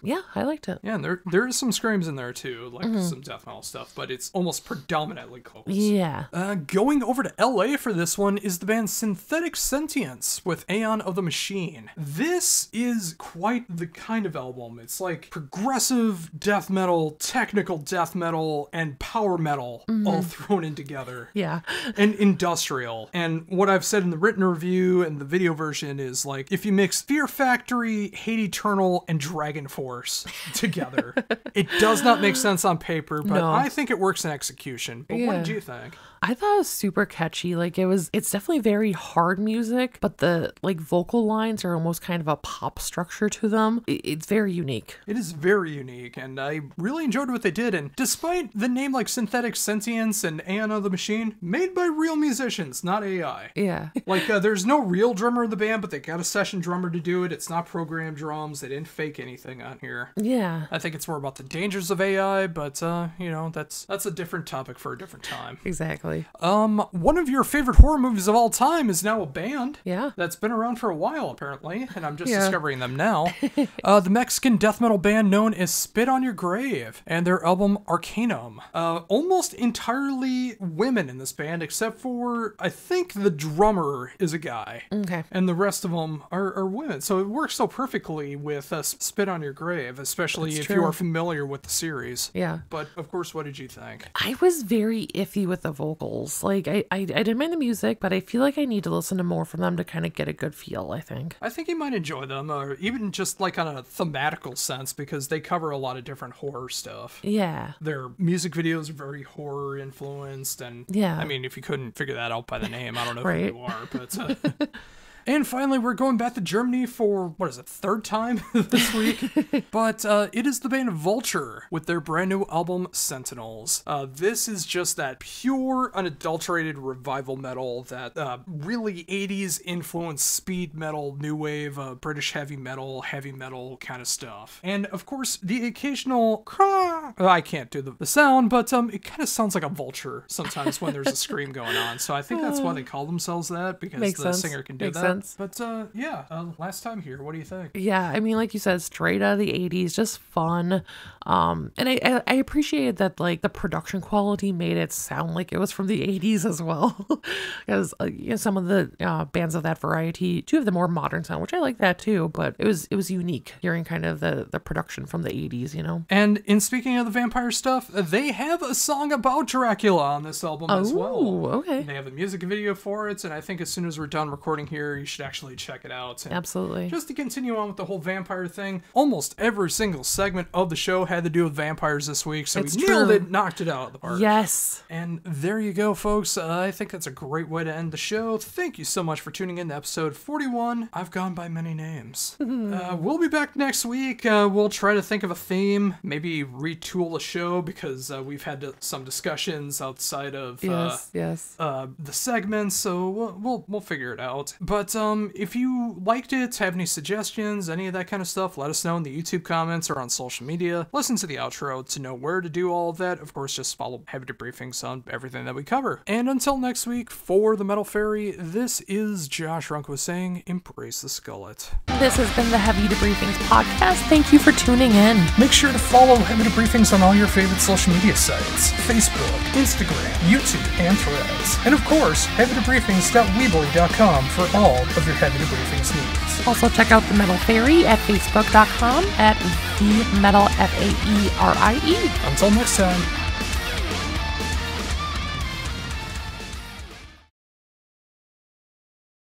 Yeah, I liked it. Yeah, and there is some screams in there too, like some death metal stuff, but it's almost predominantly vocals. Yeah. Going over to LA for this one is the band Synthetic Sentience with Aeon of the Machine. This is quite the kind of album. It's like progressive death metal, technical death metal, and power metal all thrown in together. Yeah. And industrial. And what I've said in the written review and the video version is, like, if you mix Fear Factory, Hate Eternal, and Dragon Force together, it does not make sense on paper, but I think it works in execution. But what did you think? I thought it was super catchy. Like, it's definitely very hard music, but the, like, vocal lines are almost kind of a pop structure to them. It's very unique. It is very unique, and I really enjoyed what they did. And despite the name like Synthetic Sentience and Aeon of the Machine, made by real musicians, not AI. Yeah. Like, there's no real drummer in the band, but they got a session drummer to do it. It's not programmed drums. They didn't fake anything on here. Yeah. I think it's more about the dangers of AI, but, you know, that's a different topic for a different time. Exactly. One of your favorite horror movies of all time is now a band. Yeah. That's been around for a while, apparently, and I'm just discovering them now. The Mexican death metal band known as Spit on Your Grave, and their album Arcanum. Almost entirely women in this band, except for, I think the drummer is a guy. Okay. And the rest of them are women. So it works so perfectly with Spit on Your Grave, especially if you are familiar with the series. Yeah. But, of course, what did you think? I was very iffy with the vocals. Like, I didn't mind the music, but I feel like I need to listen to more from them to kind of get a good feel, I think. I think you might enjoy them, or even just like on a thematical sense, because they cover a lot of different horror stuff. Yeah. Their music videos are very horror influenced, and I mean, if you couldn't figure that out by the name, I don't know who you are, but... And finally, we're going back to Germany for, what is it, third time this week? But it is the band Vulture with their brand new album, Sentinels. This is just that pure, unadulterated revival metal that really 80s influenced speed metal, new wave, British heavy metal kind of stuff. And of course, the occasional I can't do the sound, but it kind of sounds like a vulture sometimes when there's a scream going on. So I think that's why they call themselves that, because the singer can do that. But last time here, what do you think? Yeah, I mean, like you said, straight out of the 80s, just fun. And I appreciated that, like, the production quality made it sound like it was from the 80s as well. Because you know, some of the bands of that variety do have the more modern sound, which I like that too, but it was unique hearing kind of the production from the 80s, you know? And in speaking speaking of the vampire stuff, they have a song about Dracula on this album as well. Oh, okay. They have a music video for it, and I think as soon as we're done recording here, you should actually check it out. And Absolutely. just to continue on with the whole vampire thing, almost every single segment of the show had to do with vampires this week, so It's we nailed true. it, knocked it out of the park. Yes. And there you go, folks. I think that's a great way to end the show. Thank you so much for tuning in to episode 41. I've gone by many names. We'll be back next week. We'll try to think of a theme, maybe retool a show, because we've had some discussions outside of the segments, so we'll figure it out. But if you liked it, have any suggestions, any of that kind of stuff, let us know in the YouTube comments or on social media. Listen to the outro to know where to do all of that. Of course, just follow Heavy Debriefings on everything that we cover. And until next week, for the Metal Faerie, this is Josh Runko saying, embrace the skullet. This has been the Heavy Debriefings podcast. Thank you for tuning in. Make sure to follow Heavy Debriefings on all your favorite social media sites: Facebook, Instagram, YouTube, and Threads. And of course, heavydebriefings.weebly.com for all of your Heavy Debriefings needs. Also check out the Metal Faerie at facebook.com at the Metal Faerie. Until next time.